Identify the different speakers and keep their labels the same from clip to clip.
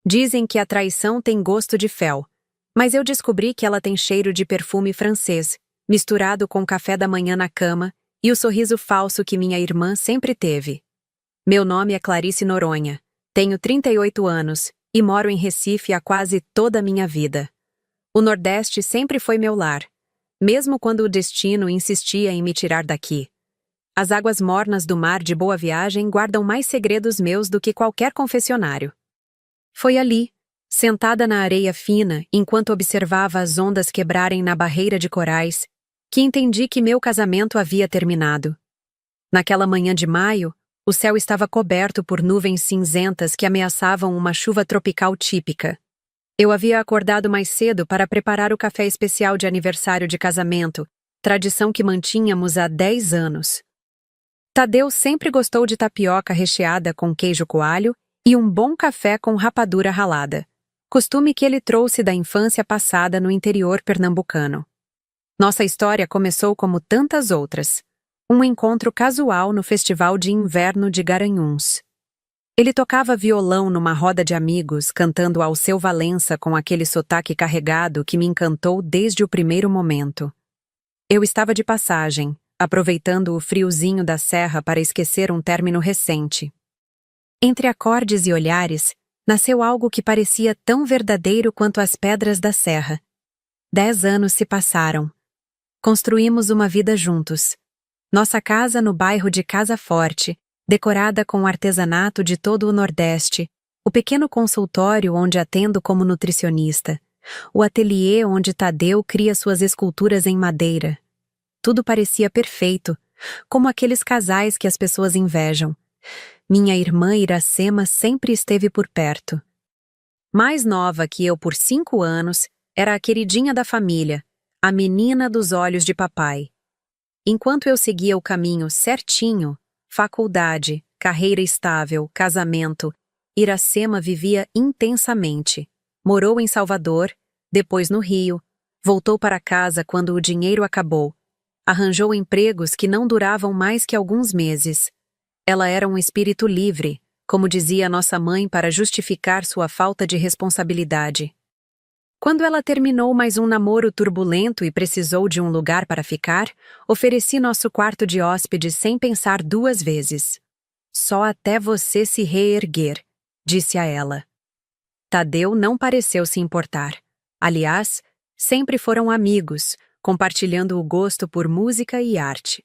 Speaker 1: Dizem que a traição tem gosto de fel, mas eu descobri que ela tem cheiro de perfume francês, misturado com o café da manhã na cama e o sorriso falso que minha irmã sempre teve. Meu nome é Clarice Noronha, tenho 38 anos e moro em Recife há quase toda a minha vida. O Nordeste sempre foi meu lar, mesmo quando o destino insistia em me tirar daqui. As águas mornas do mar de Boa Viagem guardam mais segredos meus do que qualquer confessionário. Foi ali, sentada na areia fina, enquanto observava as ondas quebrarem na barreira de corais, que entendi que meu casamento havia terminado. Naquela manhã de maio, o céu estava coberto por nuvens cinzentas que ameaçavam uma chuva tropical típica. Eu havia acordado mais cedo para preparar o café especial de aniversário de casamento, tradição que mantínhamos há 10 anos. Tadeu sempre gostou de tapioca recheada com queijo coalho e um bom café com rapadura ralada, costume que ele trouxe da infância passada no interior pernambucano. Nossa história começou como tantas outras, um encontro casual no Festival de Inverno de Garanhuns. Ele tocava violão numa roda de amigos, cantando Alceu Valença com aquele sotaque carregado que me encantou desde o primeiro momento. Eu estava de passagem, aproveitando o friozinho da serra para esquecer um término recente. Entre acordes e olhares, nasceu algo que parecia tão verdadeiro quanto as pedras da serra. 10 anos se passaram. Construímos uma vida juntos. Nossa casa no bairro de Casa Forte, decorada com o artesanato de todo o Nordeste, o pequeno consultório onde atendo como nutricionista, o ateliê onde Tadeu cria suas esculturas em madeira. Tudo parecia perfeito, como aqueles casais que as pessoas invejam. Minha irmã Iracema sempre esteve por perto. Mais nova que eu por 5 anos, era a queridinha da família, a menina dos olhos de papai. Enquanto eu seguia o caminho certinho, faculdade, carreira estável, casamento, Iracema vivia intensamente. Morou em Salvador, depois no Rio, voltou para casa quando o dinheiro acabou. Arranjou empregos que não duravam mais que alguns meses. Ela era um espírito livre, como dizia nossa mãe para justificar sua falta de responsabilidade. Quando ela terminou mais um namoro turbulento e precisou de um lugar para ficar, ofereci nosso quarto de hóspede sem pensar 2 vezes. Só até você se reerguer, disse a ela. Tadeu não pareceu se importar. Aliás, sempre foram amigos, compartilhando o gosto por música e arte.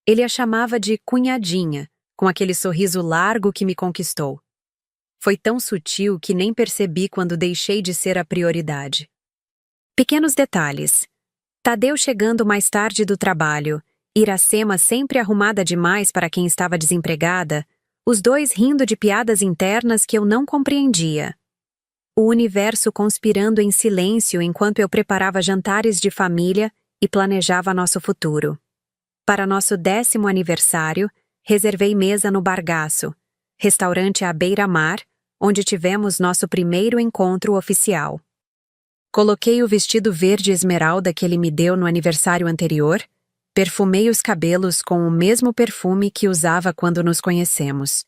Speaker 1: Ele a chamava de cunhadinha, com aquele sorriso largo que me conquistou. Foi tão sutil que nem percebi quando deixei de ser a prioridade. Pequenos detalhes. Tadeu chegando mais tarde do trabalho, Iracema sempre arrumada demais para quem estava desempregada, os dois rindo de piadas internas que eu não compreendia. O universo conspirando em silêncio enquanto eu preparava jantares de família e planejava nosso futuro. Para nosso 10º aniversário, reservei mesa no Bargaço, restaurante à beira-mar, onde tivemos nosso primeiro encontro oficial. Coloquei o vestido verde esmeralda que ele me deu no aniversário anterior, perfumei os cabelos com o mesmo perfume que usava quando nos conhecemos.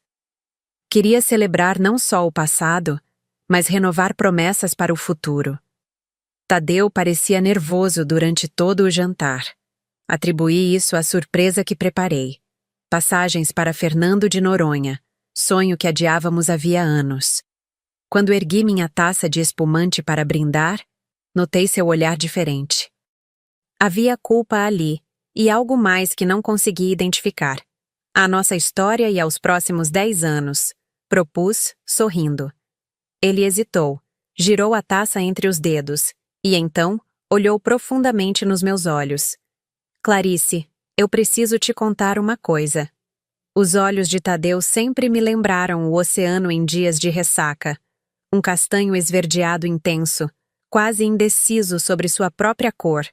Speaker 1: Queria celebrar não só o passado, mas renovar promessas para o futuro. Tadeu parecia nervoso durante todo o jantar. Atribuí isso à surpresa que preparei. Passagens para Fernando de Noronha, sonho que adiávamos havia anos. Quando ergui minha taça de espumante para brindar, notei seu olhar diferente. Havia culpa ali, e algo mais que não consegui identificar. À nossa história e aos próximos 10 anos, propus, sorrindo. Ele hesitou, girou a taça entre os dedos, e então olhou profundamente nos meus olhos. Clarice, eu preciso te contar uma coisa. Os olhos de Tadeu sempre me lembraram o oceano em dias de ressaca. Um castanho esverdeado intenso, quase indeciso sobre sua própria cor.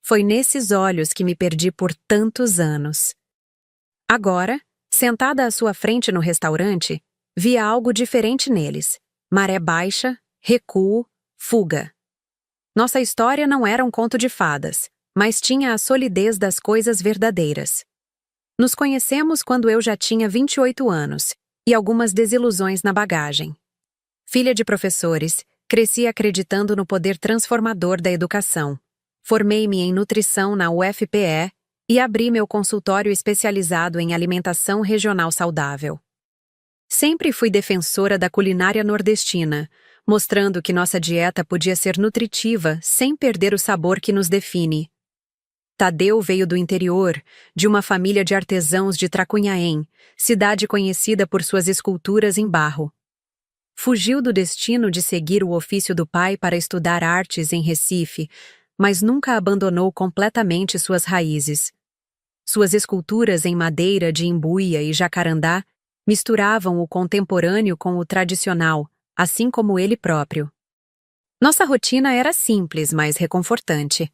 Speaker 1: Foi nesses olhos que me perdi por tantos anos. Agora, sentada à sua frente no restaurante, via algo diferente neles. Maré baixa, recuo, fuga. Nossa história não era um conto de fadas, mas tinha a solidez das coisas verdadeiras. Nos conhecemos quando eu já tinha 28 anos, e algumas desilusões na bagagem. Filha de professores, cresci acreditando no poder transformador da educação. Formei-me em nutrição na UFPE e abri meu consultório especializado em alimentação regional saudável. Sempre fui defensora da culinária nordestina, mostrando que nossa dieta podia ser nutritiva sem perder o sabor que nos define. Tadeu veio do interior, de uma família de artesãos de Tracunhaém, cidade conhecida por suas esculturas em barro. Fugiu do destino de seguir o ofício do pai para estudar artes em Recife, mas nunca abandonou completamente suas raízes. Suas esculturas em madeira de imbuia e jacarandá misturavam o contemporâneo com o tradicional, assim como ele próprio. Nossa rotina era simples, mas reconfortante.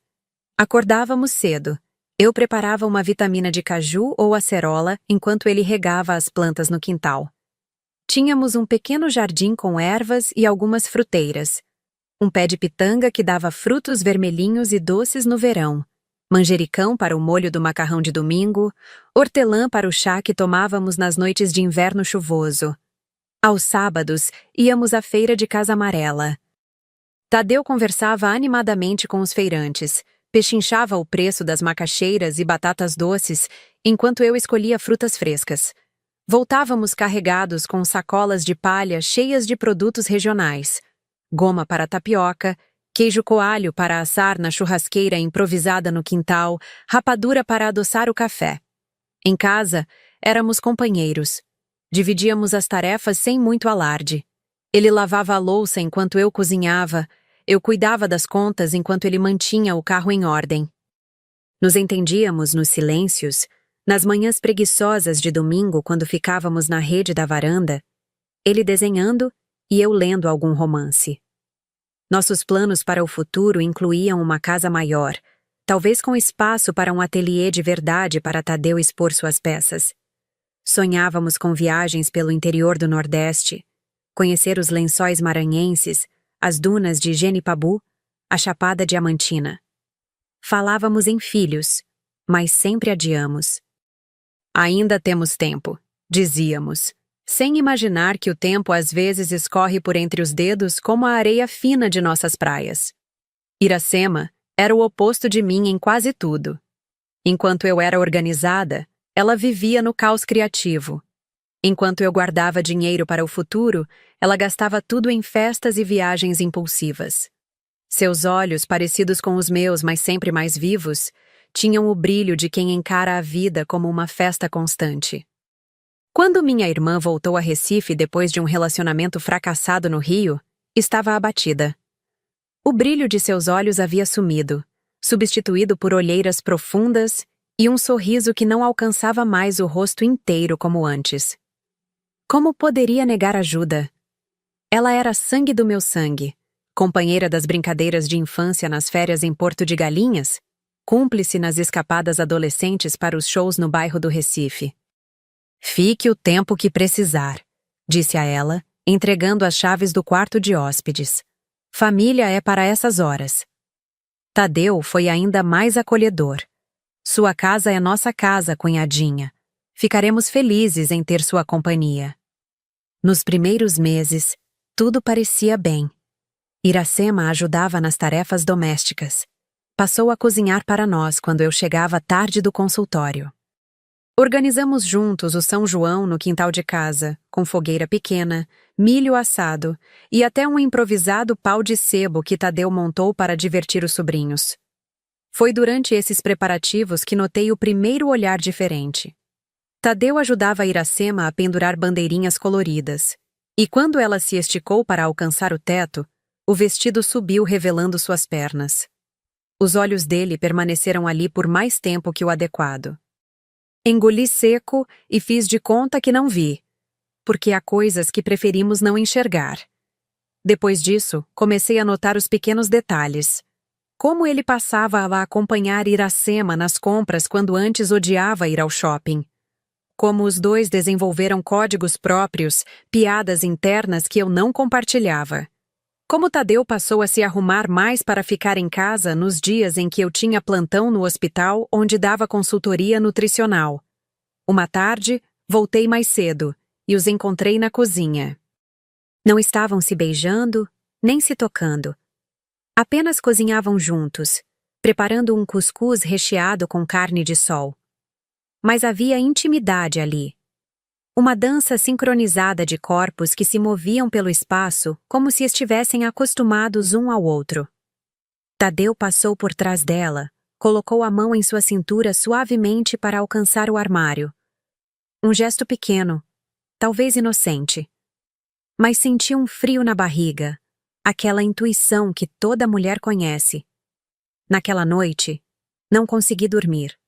Speaker 1: Acordávamos cedo. Eu preparava uma vitamina de caju ou acerola enquanto ele regava as plantas no quintal. Tínhamos um pequeno jardim com ervas e algumas fruteiras. Um pé de pitanga que dava frutos vermelhinhos e doces no verão. Manjericão para o molho do macarrão de domingo, hortelã para o chá que tomávamos nas noites de inverno chuvoso. Aos sábados, íamos à feira de Casa Amarela. Tadeu conversava animadamente com os feirantes, pechinchava o preço das macaxeiras e batatas doces, enquanto eu escolhia frutas frescas. Voltávamos carregados com sacolas de palha cheias de produtos regionais. Goma para tapioca, queijo coalho para assar na churrasqueira improvisada no quintal, rapadura para adoçar o café. Em casa, éramos companheiros. Dividíamos as tarefas sem muito alarde. Ele lavava a louça enquanto eu cozinhava, eu cuidava das contas enquanto ele mantinha o carro em ordem. Nos entendíamos nos silêncios, nas manhãs preguiçosas de domingo quando ficávamos na rede da varanda, ele desenhando e eu lendo algum romance. Nossos planos para o futuro incluíam uma casa maior, talvez com espaço para um ateliê de verdade para Tadeu expor suas peças. Sonhávamos com viagens pelo interior do Nordeste, conhecer os lençóis maranhenses, as dunas de Genipabu, a Chapada Diamantina. Falávamos em filhos, mas sempre adiamos. Ainda temos tempo, dizíamos, sem imaginar que o tempo às vezes escorre por entre os dedos como a areia fina de nossas praias. Iracema era o oposto de mim em quase tudo. Enquanto eu era organizada, ela vivia no caos criativo. Enquanto eu guardava dinheiro para o futuro, ela gastava tudo em festas e viagens impulsivas. Seus olhos, parecidos com os meus, mas sempre mais vivos, tinham o brilho de quem encara a vida como uma festa constante. Quando minha irmã voltou a Recife depois de um relacionamento fracassado no Rio, estava abatida. O brilho de seus olhos havia sumido, substituído por olheiras profundas e um sorriso que não alcançava mais o rosto inteiro como antes. Como poderia negar ajuda? Ela era sangue do meu sangue, companheira das brincadeiras de infância nas férias em Porto de Galinhas, cúmplice nas escapadas adolescentes para os shows no bairro do Recife. Fique o tempo que precisar, disse a ela, entregando as chaves do quarto de hóspedes. Família é para essas horas. Tadeu foi ainda mais acolhedor. Sua casa é nossa casa, cunhadinha. Ficaremos felizes em ter sua companhia. Nos primeiros meses, tudo parecia bem. Iracema ajudava nas tarefas domésticas. Passou a cozinhar para nós quando eu chegava tarde do consultório. Organizamos juntos o São João no quintal de casa, com fogueira pequena, milho assado e até um improvisado pau de sebo que Tadeu montou para divertir os sobrinhos. Foi durante esses preparativos que notei o primeiro olhar diferente. Tadeu ajudava Iracema a pendurar bandeirinhas coloridas, e quando ela se esticou para alcançar o teto, o vestido subiu revelando suas pernas. Os olhos dele permaneceram ali por mais tempo que o adequado. Engoli seco e fiz de conta que não vi, porque há coisas que preferimos não enxergar. Depois disso, comecei a notar os pequenos detalhes. Como ele passava a acompanhar Iracema nas compras quando antes odiava ir ao shopping. Como os dois desenvolveram códigos próprios, piadas internas que eu não compartilhava. Como Tadeu passou a se arrumar mais para ficar em casa nos dias em que eu tinha plantão no hospital onde dava consultoria nutricional. Uma tarde, voltei mais cedo e os encontrei na cozinha. Não estavam se beijando, nem se tocando. Apenas cozinhavam juntos, preparando um cuscuz recheado com carne de sol. Mas havia intimidade ali. Uma dança sincronizada de corpos que se moviam pelo espaço como se estivessem acostumados um ao outro. Tadeu passou por trás dela, colocou a mão em sua cintura suavemente para alcançar o armário. Um gesto pequeno, talvez inocente. Mas senti um frio na barriga, aquela intuição que toda mulher conhece. Naquela noite, não consegui dormir.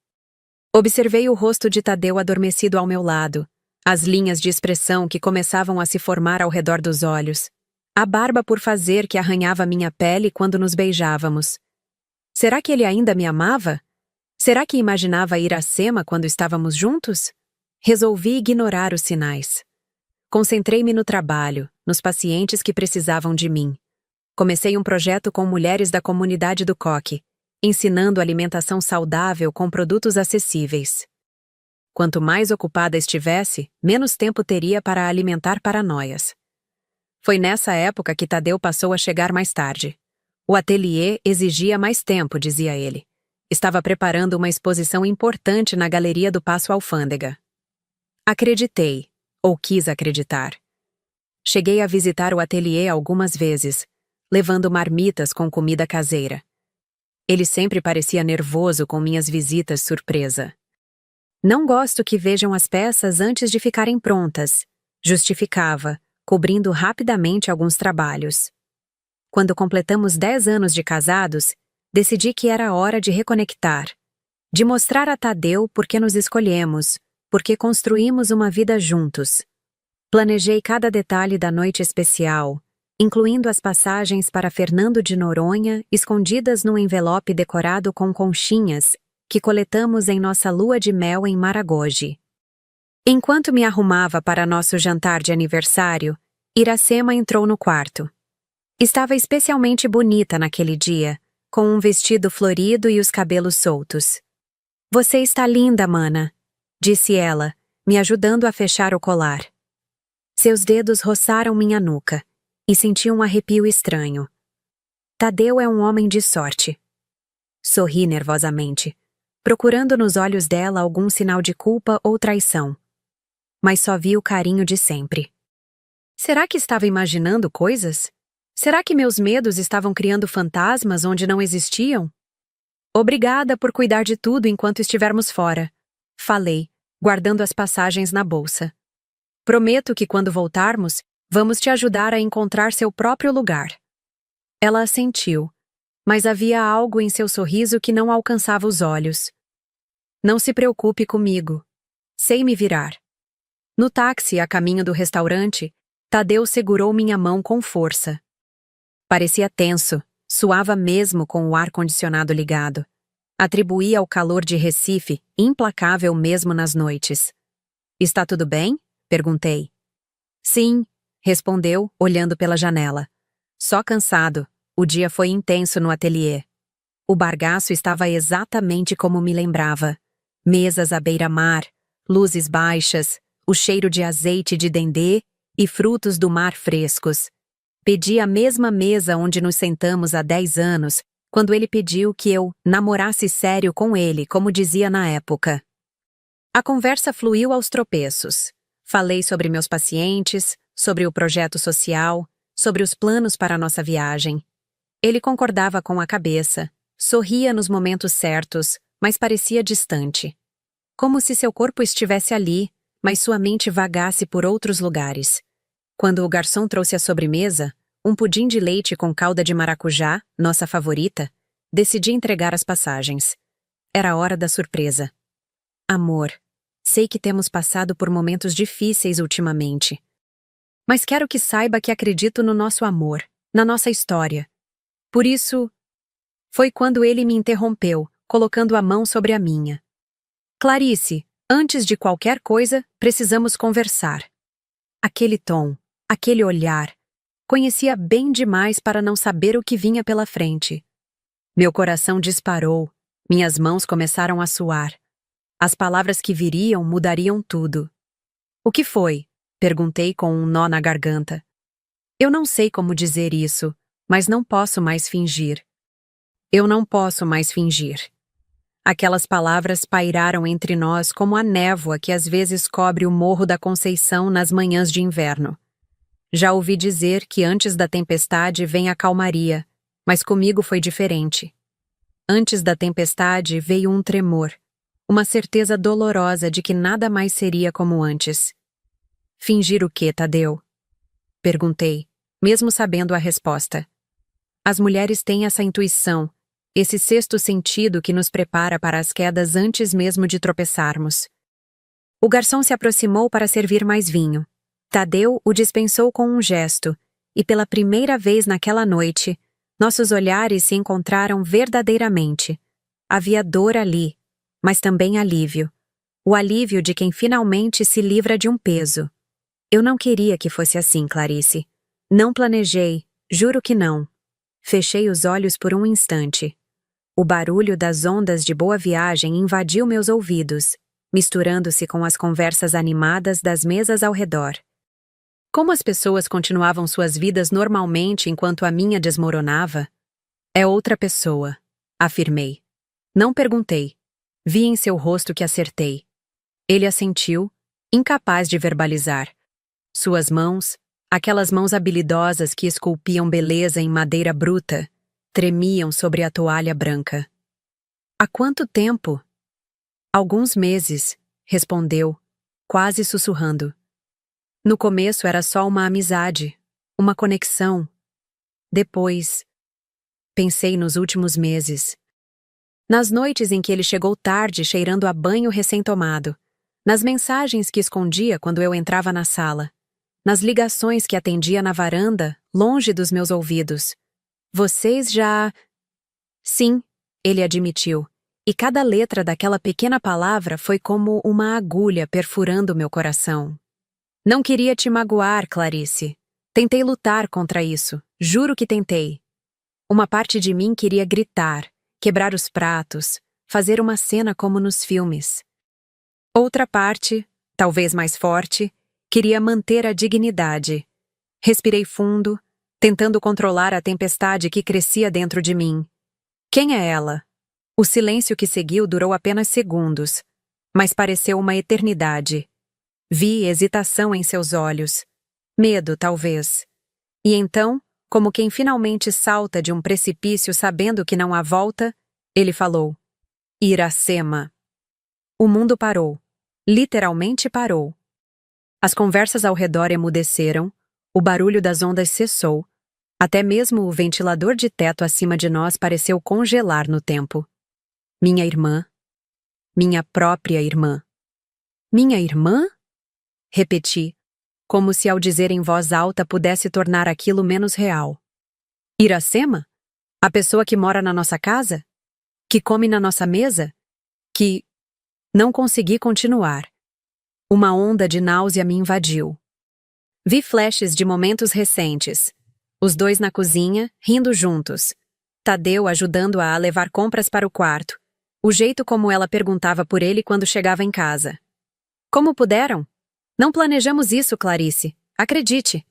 Speaker 1: Observei o rosto de Tadeu adormecido ao meu lado, as linhas de expressão que começavam a se formar ao redor dos olhos, a barba por fazer que arranhava minha pele quando nos beijávamos. Será que ele ainda me amava? Será que imaginava Iracema quando estávamos juntos? Resolvi ignorar os sinais. Concentrei-me no trabalho, nos pacientes que precisavam de mim. Comecei um projeto com mulheres da comunidade do Coque, ensinando alimentação saudável com produtos acessíveis. Quanto mais ocupada estivesse, menos tempo teria para alimentar paranoias. Foi nessa época que Tadeu passou a chegar mais tarde. O ateliê exigia mais tempo, dizia ele. Estava preparando uma exposição importante na galeria do Paço Alfândega. Acreditei, ou quis acreditar. Cheguei a visitar o ateliê algumas vezes, levando marmitas com comida caseira. Ele sempre parecia nervoso com minhas visitas surpresa. Não gosto que vejam as peças antes de ficarem prontas, justificava, cobrindo rapidamente alguns trabalhos. Quando completamos 10 anos de casados, decidi que era hora de reconectar, de mostrar a Tadeu por que nos escolhemos, porque construímos uma vida juntos. Planejei cada detalhe da noite especial, incluindo as passagens para Fernando de Noronha escondidas num envelope decorado com conchinhas que coletamos em nossa lua de mel em Maragogi. Enquanto me arrumava para nosso jantar de aniversário, Iracema entrou no quarto. Estava especialmente bonita naquele dia, com um vestido florido e os cabelos soltos. "Você está linda, mana", disse ela, me ajudando a fechar o colar. Seus dedos roçaram minha nuca, e senti um arrepio estranho. Tadeu é um homem de sorte. Sorri nervosamente, procurando nos olhos dela algum sinal de culpa ou traição. Mas só vi o carinho de sempre. Será que estava imaginando coisas? Será que meus medos estavam criando fantasmas onde não existiam? "Obrigada por cuidar de tudo enquanto estivermos fora", falei, guardando as passagens na bolsa. "Prometo que quando voltarmos, vamos te ajudar a encontrar seu próprio lugar." Ela assentiu, mas havia algo em seu sorriso que não alcançava os olhos. "Não se preocupe comigo. Sei me virar." No táxi, a caminho do restaurante, Tadeu segurou minha mão com força. Parecia tenso, suava mesmo com o ar-condicionado ligado. Atribuía ao calor de Recife, implacável mesmo nas noites. "Está tudo bem?" perguntei. "Sim", respondeu, olhando pela janela. "Só cansado. O dia foi intenso no ateliê." O bagaço estava exatamente como me lembrava. Mesas à beira-mar, luzes baixas, o cheiro de azeite de dendê e frutos do mar frescos. Pedi a mesma mesa onde nos sentamos há 10 anos, quando ele pediu que eu namorasse sério com ele, como dizia na época. A conversa fluiu aos tropeços. Falei sobre meus pacientes, sobre o projeto social, sobre os planos para nossa viagem. Ele concordava com a cabeça, sorria nos momentos certos, mas parecia distante. Como se seu corpo estivesse ali, mas sua mente vagasse por outros lugares. Quando o garçom trouxe a sobremesa, um pudim de leite com calda de maracujá, nossa favorita, decidi entregar as passagens. Era a hora da surpresa. "Amor, sei que temos passado por momentos difíceis ultimamente. Mas quero que saiba que acredito no nosso amor, na nossa história. Por isso..." Foi quando ele me interrompeu, colocando a mão sobre a minha. "Clarice, antes de qualquer coisa, precisamos conversar." Aquele tom, aquele olhar, conhecia bem demais para não saber o que vinha pela frente. Meu coração disparou, minhas mãos começaram a suar. As palavras que viriam mudariam tudo. "O que foi?" perguntei com um nó na garganta. Eu não sei como dizer isso, mas não posso mais fingir. Eu não posso mais fingir. Aquelas palavras pairaram entre nós como a névoa que às vezes cobre o Morro da Conceição nas manhãs de inverno. Já ouvi dizer que antes da tempestade vem a calmaria, mas comigo foi diferente. Antes da tempestade veio um tremor, uma certeza dolorosa de que nada mais seria como antes. Fingir o quê, Tadeu? Perguntei, mesmo sabendo a resposta. As mulheres têm essa intuição, esse sexto sentido que nos prepara para as quedas antes mesmo de tropeçarmos. O garçom se aproximou para servir mais vinho. Tadeu o dispensou com um gesto, e pela primeira vez naquela noite, nossos olhares se encontraram verdadeiramente. Havia dor ali, mas também alívio. O alívio de quem finalmente se livra de um peso. Eu não queria que fosse assim, Clarice. Não planejei, juro que não. Fechei os olhos por um instante. O barulho das ondas de Boa Viagem invadiu meus ouvidos, misturando-se com as conversas animadas das mesas ao redor. Como as pessoas continuavam suas vidas normalmente enquanto a minha desmoronava? É outra pessoa, afirmei. Não perguntei. Vi em seu rosto que acertei. Ele assentiu, incapaz de verbalizar. Suas mãos, aquelas mãos habilidosas que esculpiam beleza em madeira bruta, tremiam sobre a toalha branca. Há quanto tempo? Alguns meses, respondeu, quase sussurrando. No começo era só uma amizade, uma conexão. Depois, pensei nos últimos meses. Nas noites em que ele chegou tarde cheirando a banho recém-tomado, nas mensagens que escondia quando eu entrava na sala, nas ligações que atendia na varanda, longe dos meus ouvidos. Vocês já... Sim, ele admitiu, e cada letra daquela pequena palavra foi como uma agulha perfurando meu coração. Não queria te magoar, Clarice. Tentei lutar contra isso, juro que tentei. Uma parte de mim queria gritar, quebrar os pratos, fazer uma cena como nos filmes. Outra parte, talvez mais forte, queria manter a dignidade. Respirei fundo, tentando controlar a tempestade que crescia dentro de mim. Quem é ela? O silêncio que seguiu durou apenas segundos, mas pareceu uma eternidade. Vi hesitação em seus olhos. Medo, talvez. E então, como quem finalmente salta de um precipício sabendo que não há volta, ele falou. Iracema. O mundo parou. Literalmente parou. As conversas ao redor emudeceram, o barulho das ondas cessou, até mesmo o ventilador de teto acima de nós pareceu congelar no tempo. Minha irmã. Minha própria irmã. Minha irmã? Repeti, como se ao dizer em voz alta pudesse tornar aquilo menos real. Iracema? A pessoa que mora na nossa casa? Que come na nossa mesa? Que... Não consegui continuar. Uma onda de náusea me invadiu. Vi flashes de momentos recentes. Os dois na cozinha, rindo juntos. Tadeu ajudando-a a levar compras para o quarto. O jeito como ela perguntava por ele quando chegava em casa. Como puderam? Não planejamos isso, Clarice. Acredite.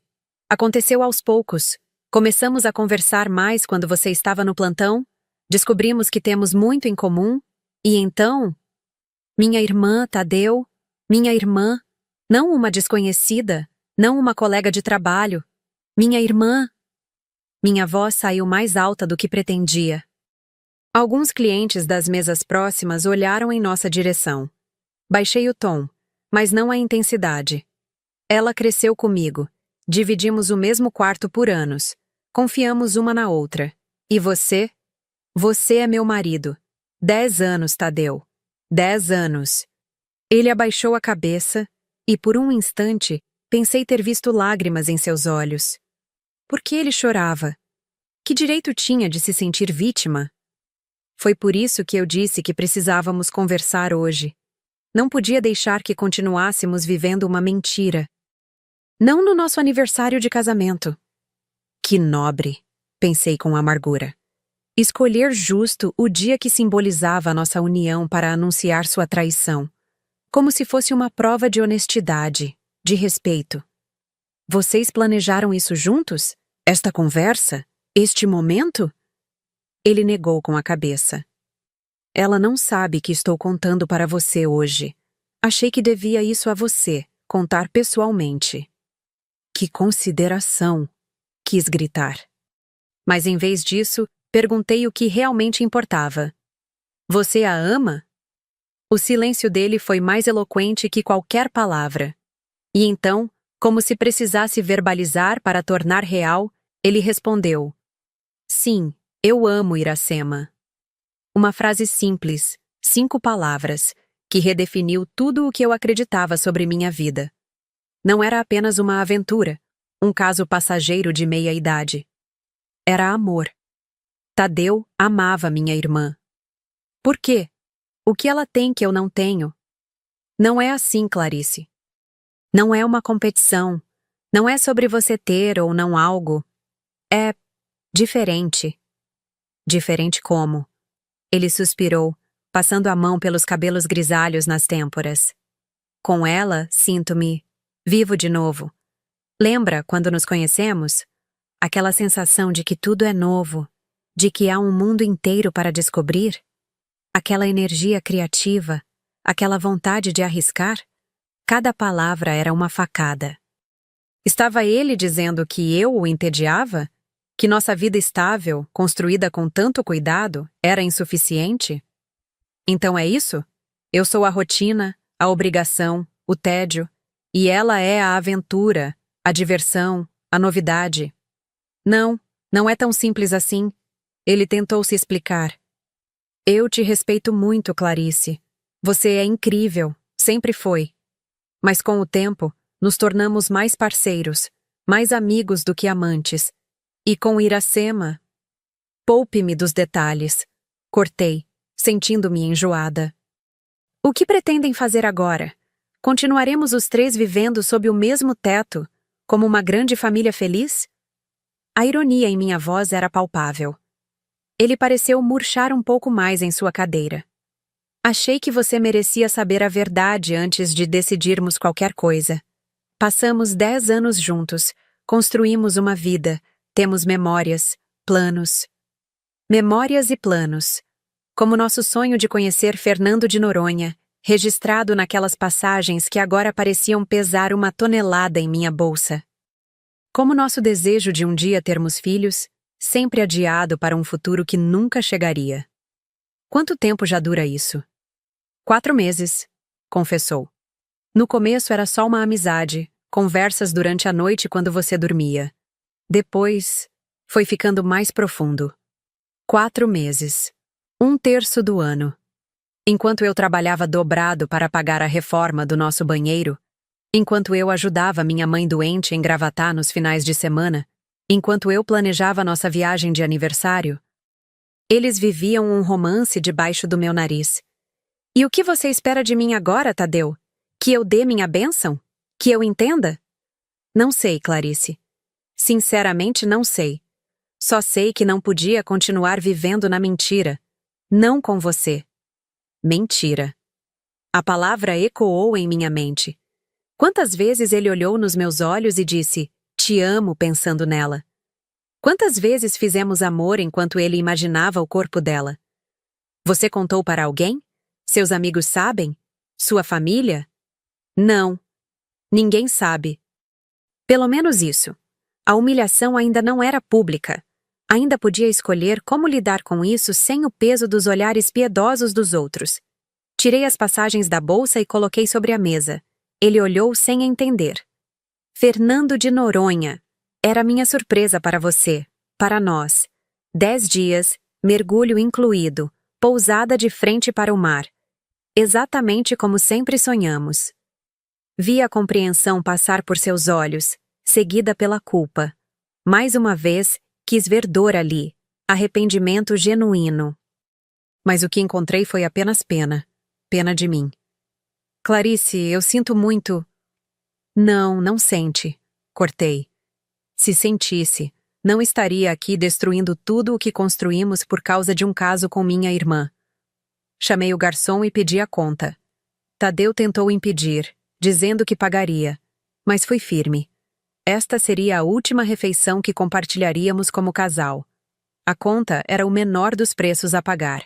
Speaker 1: Aconteceu aos poucos. Começamos a conversar mais quando você estava no plantão. Descobrimos que temos muito em comum. E então... Minha irmã, Tadeu. Minha irmã. Não uma desconhecida. Não uma colega de trabalho. Minha irmã. Minha voz saiu mais alta do que pretendia. Alguns clientes das mesas próximas olharam em nossa direção. Baixei o tom, mas não a intensidade. Ela cresceu comigo. Dividimos o mesmo quarto por anos. Confiamos uma na outra. E você? Você é meu marido. 10 anos, Tadeu. 10 anos. Ele abaixou a cabeça e, por um instante, pensei ter visto lágrimas em seus olhos. Por que ele chorava? Que direito tinha de se sentir vítima? Foi por isso que eu disse que precisávamos conversar hoje. Não podia deixar que continuássemos vivendo uma mentira. Não no nosso aniversário de casamento. Que nobre, pensei com amargura. Escolher justo o dia que simbolizava a nossa união para anunciar sua traição. Como se fosse uma prova de honestidade, de respeito. Vocês planejaram isso juntos? Esta conversa? Este momento? Ele negou com a cabeça. Ela não sabe que estou contando para você hoje. Achei que devia isso a você, contar pessoalmente. Que consideração! Quis gritar. Mas em vez disso, perguntei o que realmente importava. Você a ama? O silêncio dele foi mais eloquente que qualquer palavra. E então, como se precisasse verbalizar para tornar real, ele respondeu: Sim, eu amo Iracema. Uma frase simples, 5 palavras, que redefiniu tudo o que eu acreditava sobre minha vida. Não era apenas uma aventura, um caso passageiro de meia-idade. Era amor. Tadeu amava minha irmã. Por quê? O que ela tem que eu não tenho? Não é assim, Clarice. Não é uma competição. Não é sobre você ter ou não algo. É diferente. Diferente como? Ele suspirou, passando a mão pelos cabelos grisalhos nas têmporas. Com ela, sinto-me vivo de novo. Lembra quando nos conhecemos? Aquela sensação de que tudo é novo, de que há um mundo inteiro para descobrir? Aquela energia criativa, aquela vontade de arriscar? Cada palavra era uma facada. Estava ele dizendo que eu o entediava? Que nossa vida estável, construída com tanto cuidado, era insuficiente? Então é isso? Eu sou a rotina, a obrigação, o tédio, e ela é a aventura, a diversão, a novidade. Não, não é tão simples assim. Ele tentou se explicar. Eu te respeito muito, Clarice. Você é incrível, sempre foi. Mas com o tempo, nos tornamos mais parceiros, mais amigos do que amantes. E com Iracema... Poupe-me dos detalhes. Cortei, sentindo-me enjoada. O que pretendem fazer agora? Continuaremos os 3 vivendo sob o mesmo teto, como uma grande família feliz? A ironia em minha voz era palpável. Ele pareceu murchar um pouco mais em sua cadeira. Achei que você merecia saber a verdade antes de decidirmos qualquer coisa. Passamos 10 anos juntos, construímos uma vida, temos memórias, planos. Memórias e planos. Como nosso sonho de conhecer Fernando de Noronha, registrado naquelas passagens que agora pareciam pesar uma tonelada em minha bolsa. Como nosso desejo de um dia termos filhos, sempre adiado para um futuro que nunca chegaria. Quanto tempo já dura isso? 4 meses, confessou. No começo era só uma amizade, conversas durante a noite quando você dormia. Depois, foi ficando mais profundo. 4 meses. 1/3 do ano. Enquanto eu trabalhava dobrado para pagar a reforma do nosso banheiro, enquanto eu ajudava minha mãe doente em Gravatá nos finais de semana, enquanto eu planejava nossa viagem de aniversário, eles viviam um romance debaixo do meu nariz. E o que você espera de mim agora, Tadeu? Que eu dê minha bênção? Que eu entenda? Não sei, Clarice. Sinceramente, não sei. Só sei que não podia continuar vivendo na mentira. Não com você. Mentira. A palavra ecoou em minha mente. Quantas vezes ele olhou nos meus olhos e disse, te amo, pensando nela. Quantas vezes fizemos amor enquanto ele imaginava o corpo dela? Você contou para alguém? Seus amigos sabem? Sua família? Não. Ninguém sabe. Pelo menos isso. A humilhação ainda não era pública. Ainda podia escolher como lidar com isso sem o peso dos olhares piedosos dos outros. Tirei as passagens da bolsa e coloquei sobre a mesa. Ele olhou sem entender. Fernando de Noronha. Era minha surpresa para você, para nós. 10 dias, mergulho incluído, pousada de frente para o mar. Exatamente como sempre sonhamos. Vi a compreensão passar por seus olhos, seguida pela culpa. Mais uma vez, quis ver dor ali, arrependimento genuíno. Mas o que encontrei foi apenas pena. Pena de mim. Clarice, eu sinto muito... Não, não sente. Cortei. Se sentisse, não estaria aqui destruindo tudo o que construímos por causa de um caso com minha irmã. Chamei o garçom e pedi a conta. Tadeu tentou impedir, dizendo que pagaria, mas fui firme. Esta seria a última refeição que compartilharíamos como casal. A conta era o menor dos preços a pagar.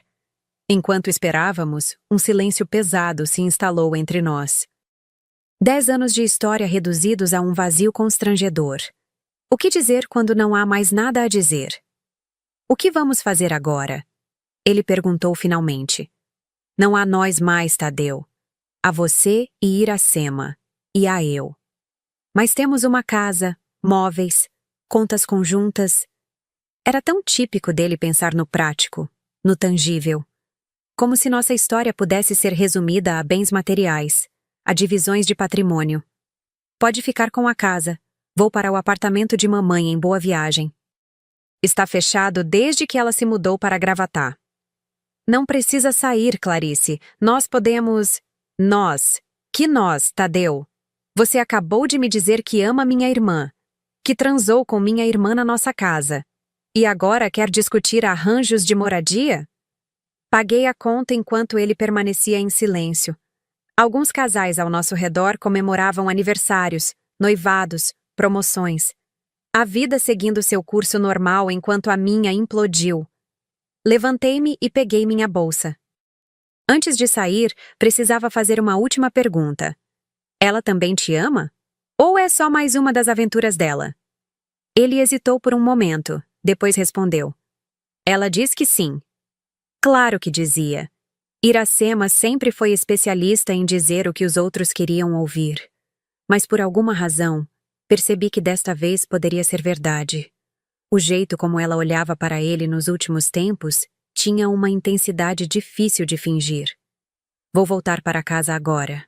Speaker 1: Enquanto esperávamos, um silêncio pesado se instalou entre nós. 10 anos de história reduzidos a um vazio constrangedor. O que dizer quando não há mais nada a dizer? O que vamos fazer agora? Ele perguntou finalmente. Não há nós mais, Tadeu. Há você e Iracema. E há eu. Mas temos uma casa, móveis, contas conjuntas. Era tão típico dele pensar no prático, no tangível. Como se nossa história pudesse ser resumida a bens materiais, a divisões de patrimônio. Pode ficar com a casa. Vou para o apartamento de mamãe em Boa Viagem. Está fechado desde que ela se mudou para Gravatá. Não precisa sair, Clarice. Nós podemos... Nós. Que nós, Tadeu? Você acabou de me dizer que ama minha irmã, que transou com minha irmã na nossa casa. E agora quer discutir arranjos de moradia? Paguei a conta enquanto ele permanecia em silêncio. Alguns casais ao nosso redor comemoravam aniversários, noivados, promoções. A vida seguindo seu curso normal enquanto a minha implodiu. Levantei-me e peguei minha bolsa. Antes de sair, precisava fazer uma última pergunta. Ela também te ama? Ou é só mais uma das aventuras dela? Ele hesitou por um momento, depois respondeu. Ela diz que sim. Claro que dizia. Iracema sempre foi especialista em dizer o que os outros queriam ouvir. Mas por alguma razão, percebi que desta vez poderia ser verdade. O jeito como ela olhava para ele nos últimos tempos tinha uma intensidade difícil de fingir. Vou voltar para casa agora.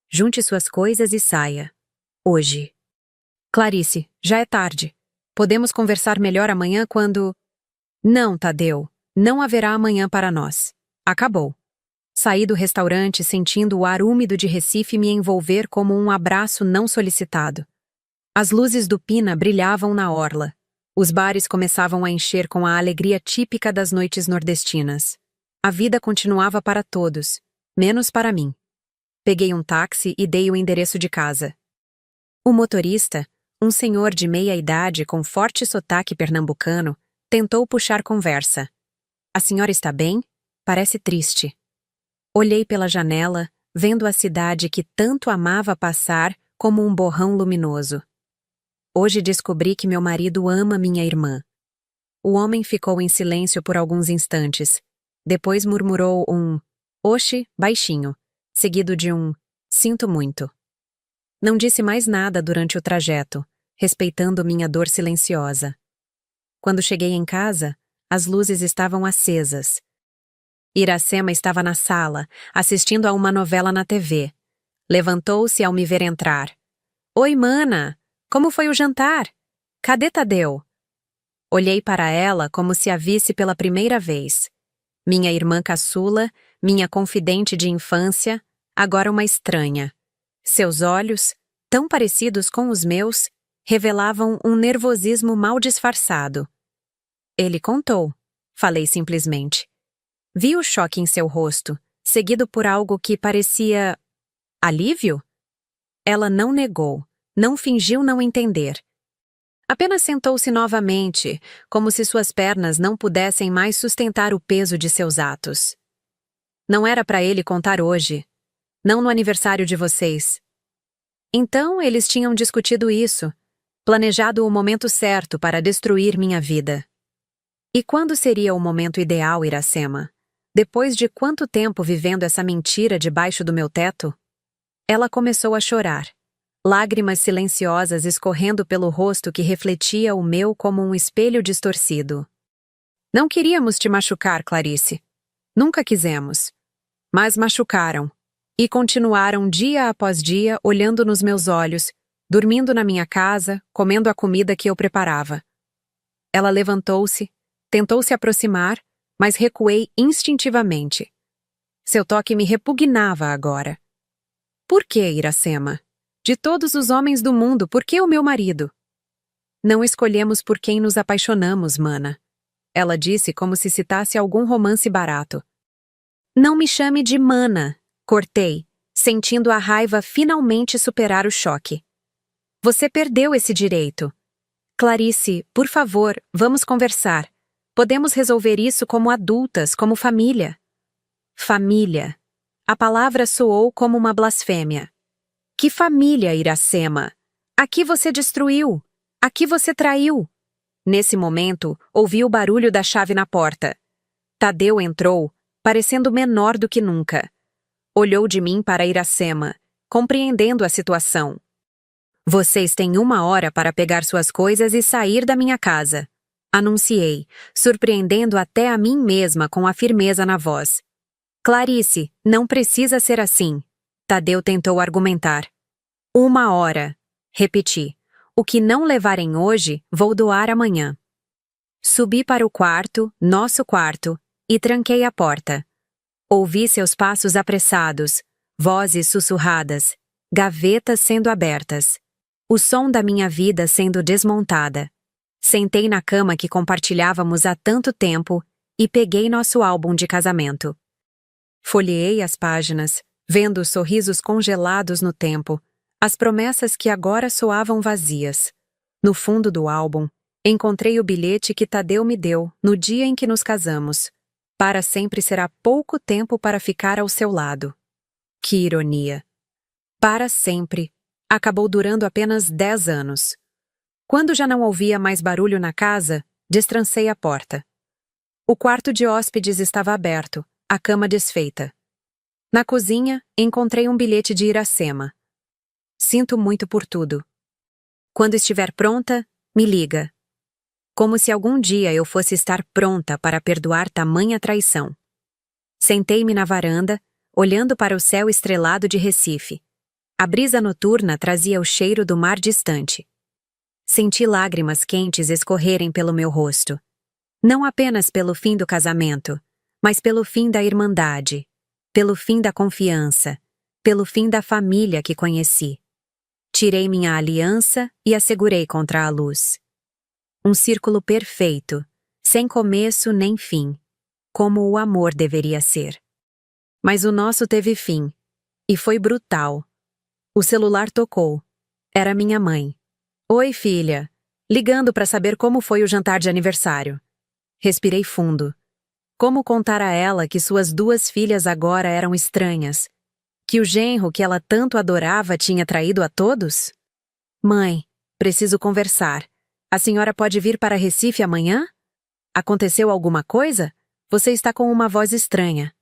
Speaker 1: Junte suas coisas e saia. Hoje. Clarice, já é tarde. Podemos conversar melhor amanhã quando... Não, Tadeu. Não haverá amanhã para nós. Acabou. Saí do restaurante sentindo o ar úmido de Recife me envolver como um abraço não solicitado. As luzes do Pina brilhavam na orla. Os bares começavam a encher com a alegria típica das noites nordestinas. A vida continuava para todos, menos para mim. Peguei um táxi e dei o endereço de casa. O motorista, um senhor de meia idade com forte sotaque pernambucano, tentou puxar conversa. A senhora está bem? Parece triste. Olhei pela janela, vendo a cidade que tanto amava passar como um borrão luminoso. Hoje descobri que meu marido ama minha irmã. O homem ficou em silêncio por alguns instantes. Depois murmurou um "oxe" baixinho, seguido de um "sinto muito". Não disse mais nada durante o trajeto, respeitando minha dor silenciosa. Quando cheguei em casa, as luzes estavam acesas. Iracema estava na sala, assistindo a uma novela na TV. Levantou-se ao me ver entrar. "Oi, mana! Como foi o jantar? Cadê Tadeu?" Olhei para ela como se a visse pela primeira vez. Minha irmã caçula, minha confidente de infância, agora uma estranha. Seus olhos, tão parecidos com os meus, revelavam um nervosismo mal disfarçado. Ele contou, falei simplesmente. Vi o choque em seu rosto, seguido por algo que parecia... alívio? Ela não negou, não fingiu não entender. Apenas sentou-se novamente, como se suas pernas não pudessem mais sustentar o peso de seus atos. Não era para ele contar hoje, não no aniversário de vocês. Então eles tinham discutido isso, planejado o momento certo para destruir minha vida. E quando seria o momento ideal, Iracema? Depois de quanto tempo vivendo essa mentira debaixo do meu teto? Ela começou a chorar. Lágrimas silenciosas escorrendo pelo rosto que refletia o meu como um espelho distorcido. Não queríamos te machucar, Clarice. Nunca quisemos. Mas machucaram. E continuaram dia após dia olhando nos meus olhos, dormindo na minha casa, comendo a comida que eu preparava. Ela levantou-se, tentou se aproximar, mas recuei instintivamente. Seu toque me repugnava agora. Por que, Iracema? De todos os homens do mundo, por que o meu marido? Não escolhemos por quem nos apaixonamos, mana. Ela disse como se citasse algum romance barato. Não me chame de mana, cortei, sentindo a raiva finalmente superar o choque. Você perdeu esse direito. Clarice, por favor, vamos conversar. Podemos resolver isso como adultas, como família. Família. A palavra soou como uma blasfêmia. Que família, Iracema? Aqui você destruiu. Aqui você traiu. Nesse momento, ouvi o barulho da chave na porta. Tadeu entrou, parecendo menor do que nunca. Olhou de mim para Iracema, compreendendo a situação. Vocês têm 1 hora para pegar suas coisas e sair da minha casa. Anunciei, surpreendendo até a mim mesma com a firmeza na voz. Clarice, não precisa ser assim. Tadeu tentou argumentar. 1 hora. Repeti. O que não levarem hoje, vou doar amanhã. Subi para o quarto, nosso quarto, e tranquei a porta. Ouvi seus passos apressados, vozes sussurradas, gavetas sendo abertas. O som da minha vida sendo desmontada. Sentei na cama que compartilhávamos há tanto tempo e peguei nosso álbum de casamento. Folheei as páginas, vendo os sorrisos congelados no tempo, as promessas que agora soavam vazias. No fundo do álbum, encontrei o bilhete que Tadeu me deu no dia em que nos casamos. Para sempre será pouco tempo para ficar ao seu lado. Que ironia. Para sempre acabou durando apenas 10 anos. Quando já não ouvia mais barulho na casa, destrancei a porta. O quarto de hóspedes estava aberto, a cama desfeita. Na cozinha, encontrei um bilhete de Iracema. Sinto muito por tudo. Quando estiver pronta, me liga. Como se algum dia eu fosse estar pronta para perdoar tamanha traição. Sentei-me na varanda, olhando para o céu estrelado de Recife. A brisa noturna trazia o cheiro do mar distante. Senti lágrimas quentes escorrerem pelo meu rosto. Não apenas pelo fim do casamento, mas pelo fim da irmandade, pelo fim da confiança, pelo fim da família que conheci. Tirei minha aliança e a segurei contra a luz. Um círculo perfeito, sem começo nem fim, como o amor deveria ser. Mas o nosso teve fim, e foi brutal. O celular tocou. Era minha mãe. Oi, filha. Ligando para saber como foi o jantar de aniversário. Respirei fundo. Como contar a ela que suas 2 filhas agora eram estranhas? Que o genro que ela tanto adorava tinha traído a todos? Mãe, preciso conversar. A senhora pode vir para Recife amanhã? Aconteceu alguma coisa? Você está com uma voz estranha.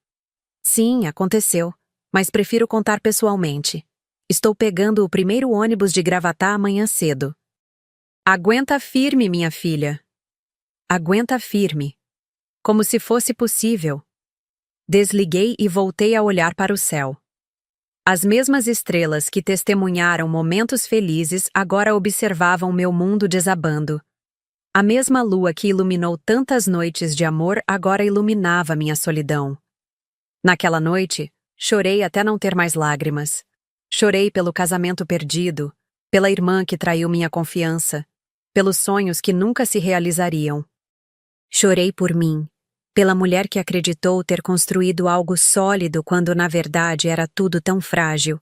Speaker 1: Sim, aconteceu, mas prefiro contar pessoalmente. Estou pegando o primeiro ônibus de Gravatá amanhã cedo. Aguenta firme, minha filha. Aguenta firme. Como se fosse possível. Desliguei e voltei a olhar para o céu. As mesmas estrelas que testemunharam momentos felizes agora observavam meu mundo desabando. A mesma lua que iluminou tantas noites de amor agora iluminava minha solidão. Naquela noite, chorei até não ter mais lágrimas. Chorei pelo casamento perdido, pela irmã que traiu minha confiança, pelos sonhos que nunca se realizariam. Chorei por mim, pela mulher que acreditou ter construído algo sólido quando na verdade era tudo tão frágil.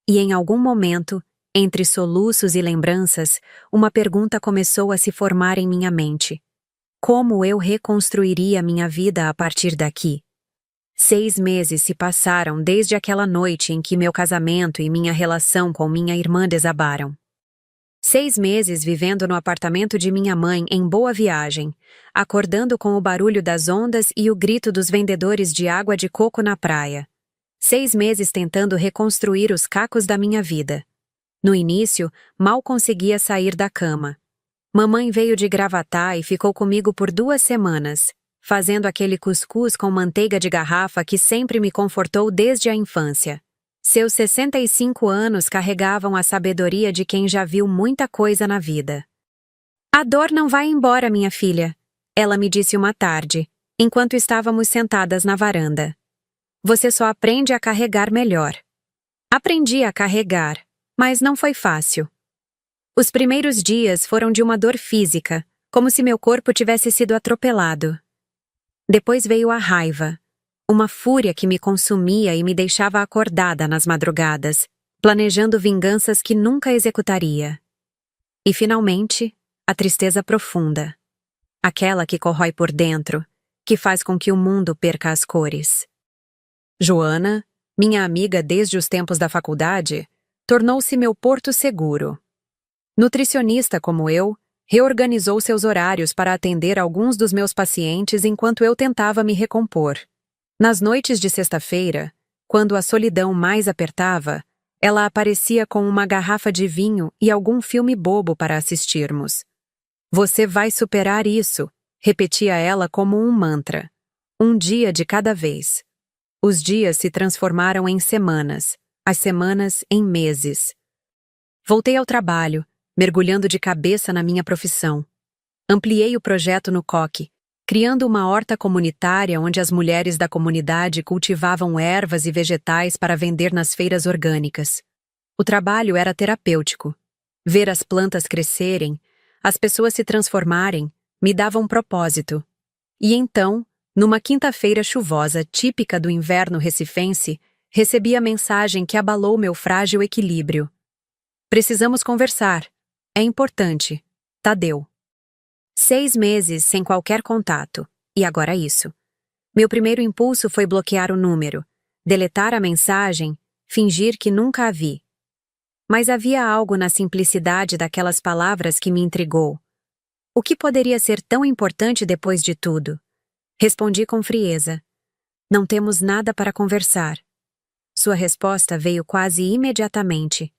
Speaker 1: E em algum momento, entre soluços e lembranças, uma pergunta começou a se formar em minha mente. Como eu reconstruiria minha vida a partir daqui? 6 meses se passaram desde aquela noite em que meu casamento e minha relação com minha irmã desabaram. 6 meses vivendo no apartamento de minha mãe em Boa Viagem, acordando com o barulho das ondas e o grito dos vendedores de água de coco na praia. 6 meses tentando reconstruir os cacos da minha vida. No início, mal conseguia sair da cama. Mamãe veio de Gravatá e ficou comigo por 2 semanas, fazendo aquele cuscuz com manteiga de garrafa que sempre me confortou desde a infância. Seus 65 anos carregavam a sabedoria de quem já viu muita coisa na vida. A dor não vai embora, minha filha, ela me disse uma tarde, enquanto estávamos sentadas na varanda. Você só aprende a carregar melhor. Aprendi a carregar, mas não foi fácil. Os primeiros dias foram de uma dor física, como se meu corpo tivesse sido atropelado. Depois veio a raiva. Uma fúria que me consumia e me deixava acordada nas madrugadas, planejando vinganças que nunca executaria. E, finalmente, a tristeza profunda. Aquela que corrói por dentro, que faz com que o mundo perca as cores. Joana, minha amiga desde os tempos da faculdade, tornou-se meu porto seguro. Nutricionista como eu, reorganizou seus horários para atender alguns dos meus pacientes enquanto eu tentava me recompor. Nas noites de sexta-feira, quando a solidão mais apertava, ela aparecia com uma garrafa de vinho e algum filme bobo para assistirmos. "Você vai superar isso", repetia ela como um mantra. Um dia de cada vez. Os dias se transformaram em semanas, as semanas em meses. Voltei ao trabalho, mergulhando de cabeça na minha profissão. Ampliei o projeto no coque, criando uma horta comunitária onde as mulheres da comunidade cultivavam ervas e vegetais para vender nas feiras orgânicas. O trabalho era terapêutico. Ver as plantas crescerem, as pessoas se transformarem, me dava um propósito. E então, numa quinta-feira chuvosa típica do inverno recifense, recebi a mensagem que abalou meu frágil equilíbrio. "Precisamos conversar. É importante. Tadeu." 6 meses sem qualquer contato. E agora isso. Meu primeiro impulso foi bloquear o número, deletar a mensagem, fingir que nunca a vi. Mas havia algo na simplicidade daquelas palavras que me intrigou. O que poderia ser tão importante depois de tudo? Respondi com frieza. "Não temos nada para conversar." Sua resposta veio quase imediatamente.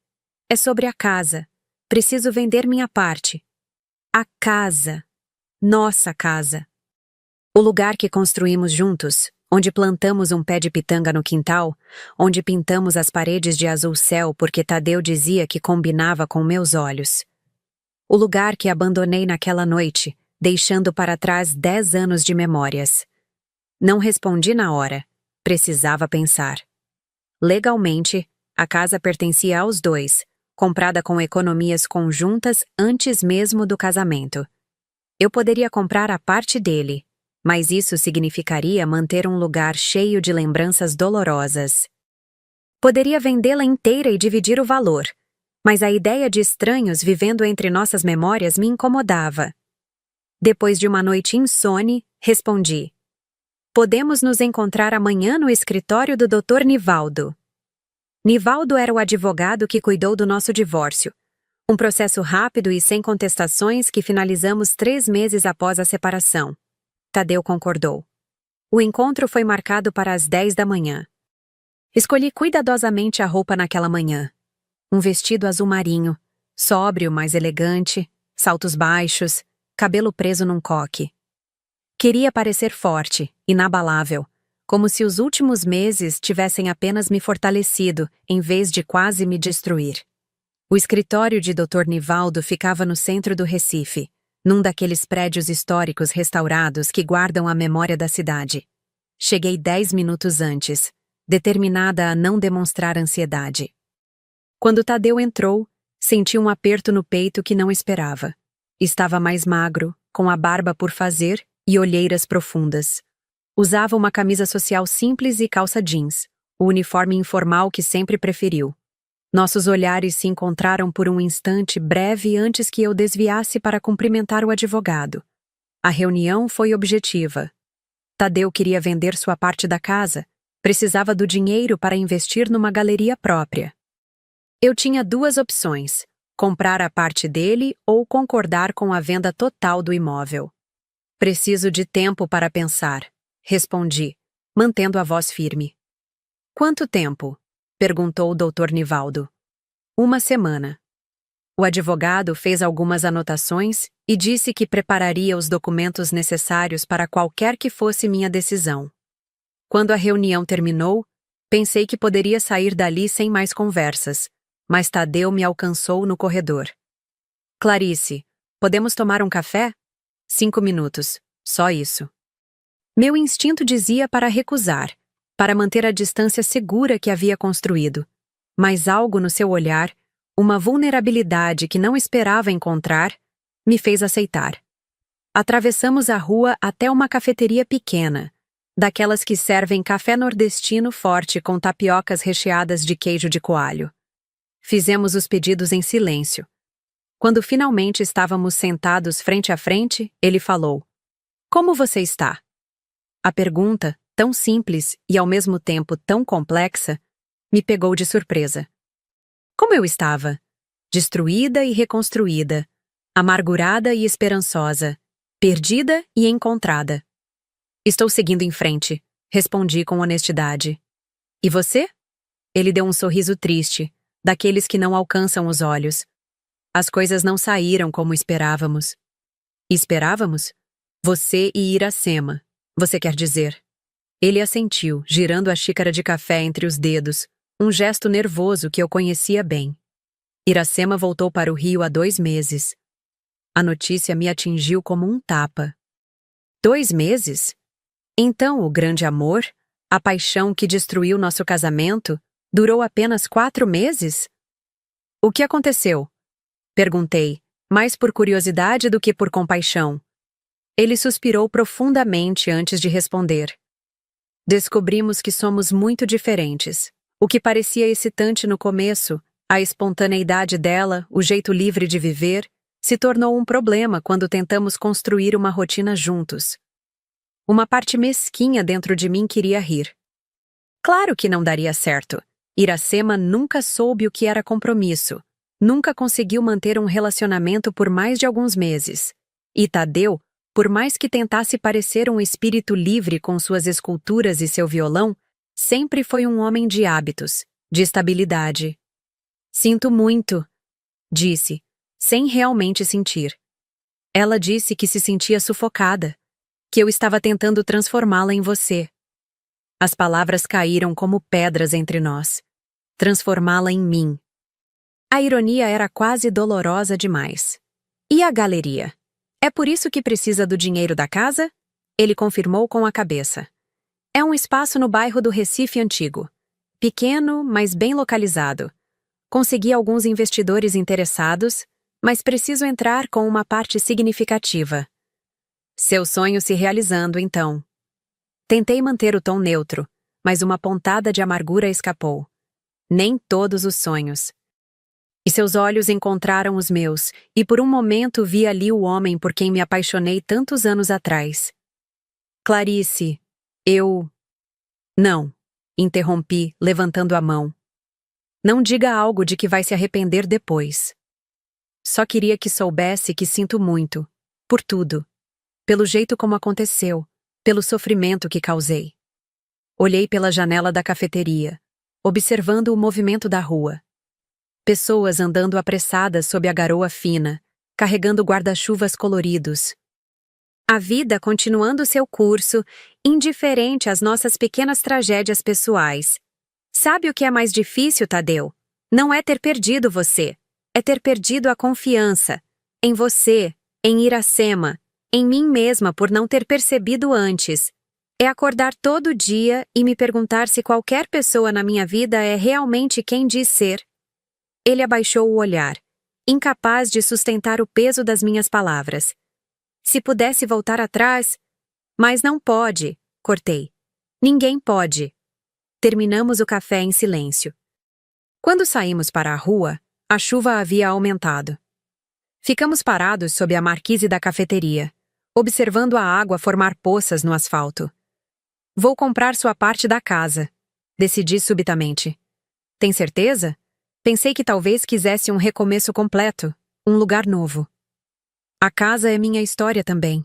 Speaker 1: "É sobre a casa. Preciso vender minha parte." A casa. Nossa casa. O lugar que construímos juntos, onde plantamos um pé de pitanga no quintal, onde pintamos as paredes de azul céu porque Tadeu dizia que combinava com meus olhos. O lugar que abandonei naquela noite, deixando para trás 10 anos de memórias. Não respondi na hora. Precisava pensar. Legalmente, a casa pertencia aos dois, comprada com economias conjuntas antes mesmo do casamento. Eu poderia comprar a parte dele, mas isso significaria manter um lugar cheio de lembranças dolorosas. Poderia vendê-la inteira e dividir o valor, mas a ideia de estranhos vivendo entre nossas memórias me incomodava. Depois de uma noite insone, respondi: "Podemos nos encontrar amanhã no escritório do Dr. Nivaldo." Nivaldo era o advogado que cuidou do nosso divórcio. Um processo rápido e sem contestações que finalizamos 3 meses após a separação. Tadeu concordou. O encontro foi marcado para as 10 da manhã. Escolhi cuidadosamente a roupa naquela manhã. Um vestido azul marinho, sóbrio, mas elegante, saltos baixos, cabelo preso num coque. Queria parecer forte, inabalável, como se os últimos meses tivessem apenas me fortalecido, em vez de quase me destruir. O escritório de Dr. Nivaldo ficava no centro do Recife, num daqueles prédios históricos restaurados que guardam a memória da cidade. Cheguei 10 minutos antes, determinada a não demonstrar ansiedade. Quando Tadeu entrou, senti um aperto no peito que não esperava. Estava mais magro, com a barba por fazer e olheiras profundas. Usava uma camisa social simples e calça jeans, o uniforme informal que sempre preferiu. Nossos olhares se encontraram por um instante breve antes que eu desviasse para cumprimentar o advogado. A reunião foi objetiva. Tadeu queria vender sua parte da casa, precisava do dinheiro para investir numa galeria própria. Eu tinha 2 opções: comprar a parte dele ou concordar com a venda total do imóvel. "Preciso de tempo para pensar", respondi, mantendo a voz firme. "Quanto tempo?" perguntou o Dr. Nivaldo. "1 semana." O advogado fez algumas anotações e disse que prepararia os documentos necessários para qualquer que fosse minha decisão. Quando a reunião terminou, pensei que poderia sair dali sem mais conversas, mas Tadeu me alcançou no corredor. "Clarice, podemos tomar um café?" 5 minutos, só isso. Meu instinto dizia para recusar, para manter a distância segura que havia construído. Mas algo no seu olhar, uma vulnerabilidade que não esperava encontrar, me fez aceitar. Atravessamos a rua até uma cafeteria pequena, daquelas que servem café nordestino forte com tapiocas recheadas de queijo de coalho. Fizemos os pedidos em silêncio. Quando finalmente estávamos sentados frente a frente, ele falou: "Como você está?" A pergunta, tão simples e ao mesmo tempo tão complexa, me pegou de surpresa. Como eu estava? Destruída e reconstruída, amargurada e esperançosa, perdida e encontrada. Estou seguindo em frente, respondi com honestidade. E você? Ele deu um sorriso triste, daqueles que não alcançam os olhos. As coisas não saíram como esperávamos. Esperávamos? Você e Iracema, você quer dizer. Ele assentiu, girando a xícara de café entre os dedos, um gesto nervoso que eu conhecia bem. Iracema voltou para o Rio há 2 meses. A notícia me atingiu como um tapa. 2 meses? Então o grande amor, a paixão que destruiu nosso casamento, durou apenas 4 meses? O que aconteceu? Perguntei, mais por curiosidade do que por compaixão. Ele suspirou profundamente antes de responder. Descobrimos que somos muito diferentes. O que parecia excitante no começo, a espontaneidade dela, o jeito livre de viver, se tornou um problema quando tentamos construir uma rotina juntos. Uma parte mesquinha dentro de mim queria rir. Claro que não daria certo. Iracema nunca soube o que era compromisso. Nunca conseguiu manter um relacionamento por mais de alguns meses. E Tadeu, por mais que tentasse parecer um espírito livre com suas esculturas e seu violão, sempre foi um homem de hábitos, de estabilidade. Sinto muito, disse, sem realmente sentir. Ela disse que se sentia sufocada, que eu estava tentando transformá-la em você. As palavras caíram como pedras entre nós. Transformá-la em mim. A ironia era quase dolorosa demais. E a galeria? É por isso que precisa do dinheiro da casa? Ele confirmou com a cabeça. É um espaço no bairro do Recife Antigo. Pequeno, mas bem localizado. Consegui alguns investidores interessados, mas preciso entrar com uma parte significativa. Seu sonho se realizando, então. Tentei manter o tom neutro, mas uma pontada de amargura escapou. Nem todos os sonhos. E seus olhos encontraram os meus, e por um momento vi ali o homem por quem me apaixonei tantos anos atrás. Clarice, eu... Não, interrompi, levantando a mão. Não diga algo de que vai se arrepender depois. Só queria que soubesse que sinto muito, por tudo. Pelo jeito como aconteceu, pelo sofrimento que causei. Olhei pela janela da cafeteria, observando o movimento da rua. Pessoas andando apressadas sob a garoa fina, carregando guarda-chuvas coloridos. A vida continuando seu curso, indiferente às nossas pequenas tragédias pessoais. Sabe o que é mais difícil, Tadeu? Não é ter perdido você, é ter perdido a confiança. Em você, em Iracema, em mim mesma por não ter percebido antes. É acordar todo dia e me perguntar se qualquer pessoa na minha vida é realmente quem diz ser. Ele abaixou o olhar, incapaz de sustentar o peso das minhas palavras. Se pudesse voltar atrás... Mas não pode, cortei. Ninguém pode. Terminamos o café em silêncio. Quando saímos para a rua, a chuva havia aumentado. Ficamos parados sob a marquise da cafeteria, observando a água formar poças no asfalto. Vou comprar sua parte da casa, decidi subitamente. Tem certeza? Pensei que talvez quisesse um recomeço completo, um lugar novo. A casa é minha história também.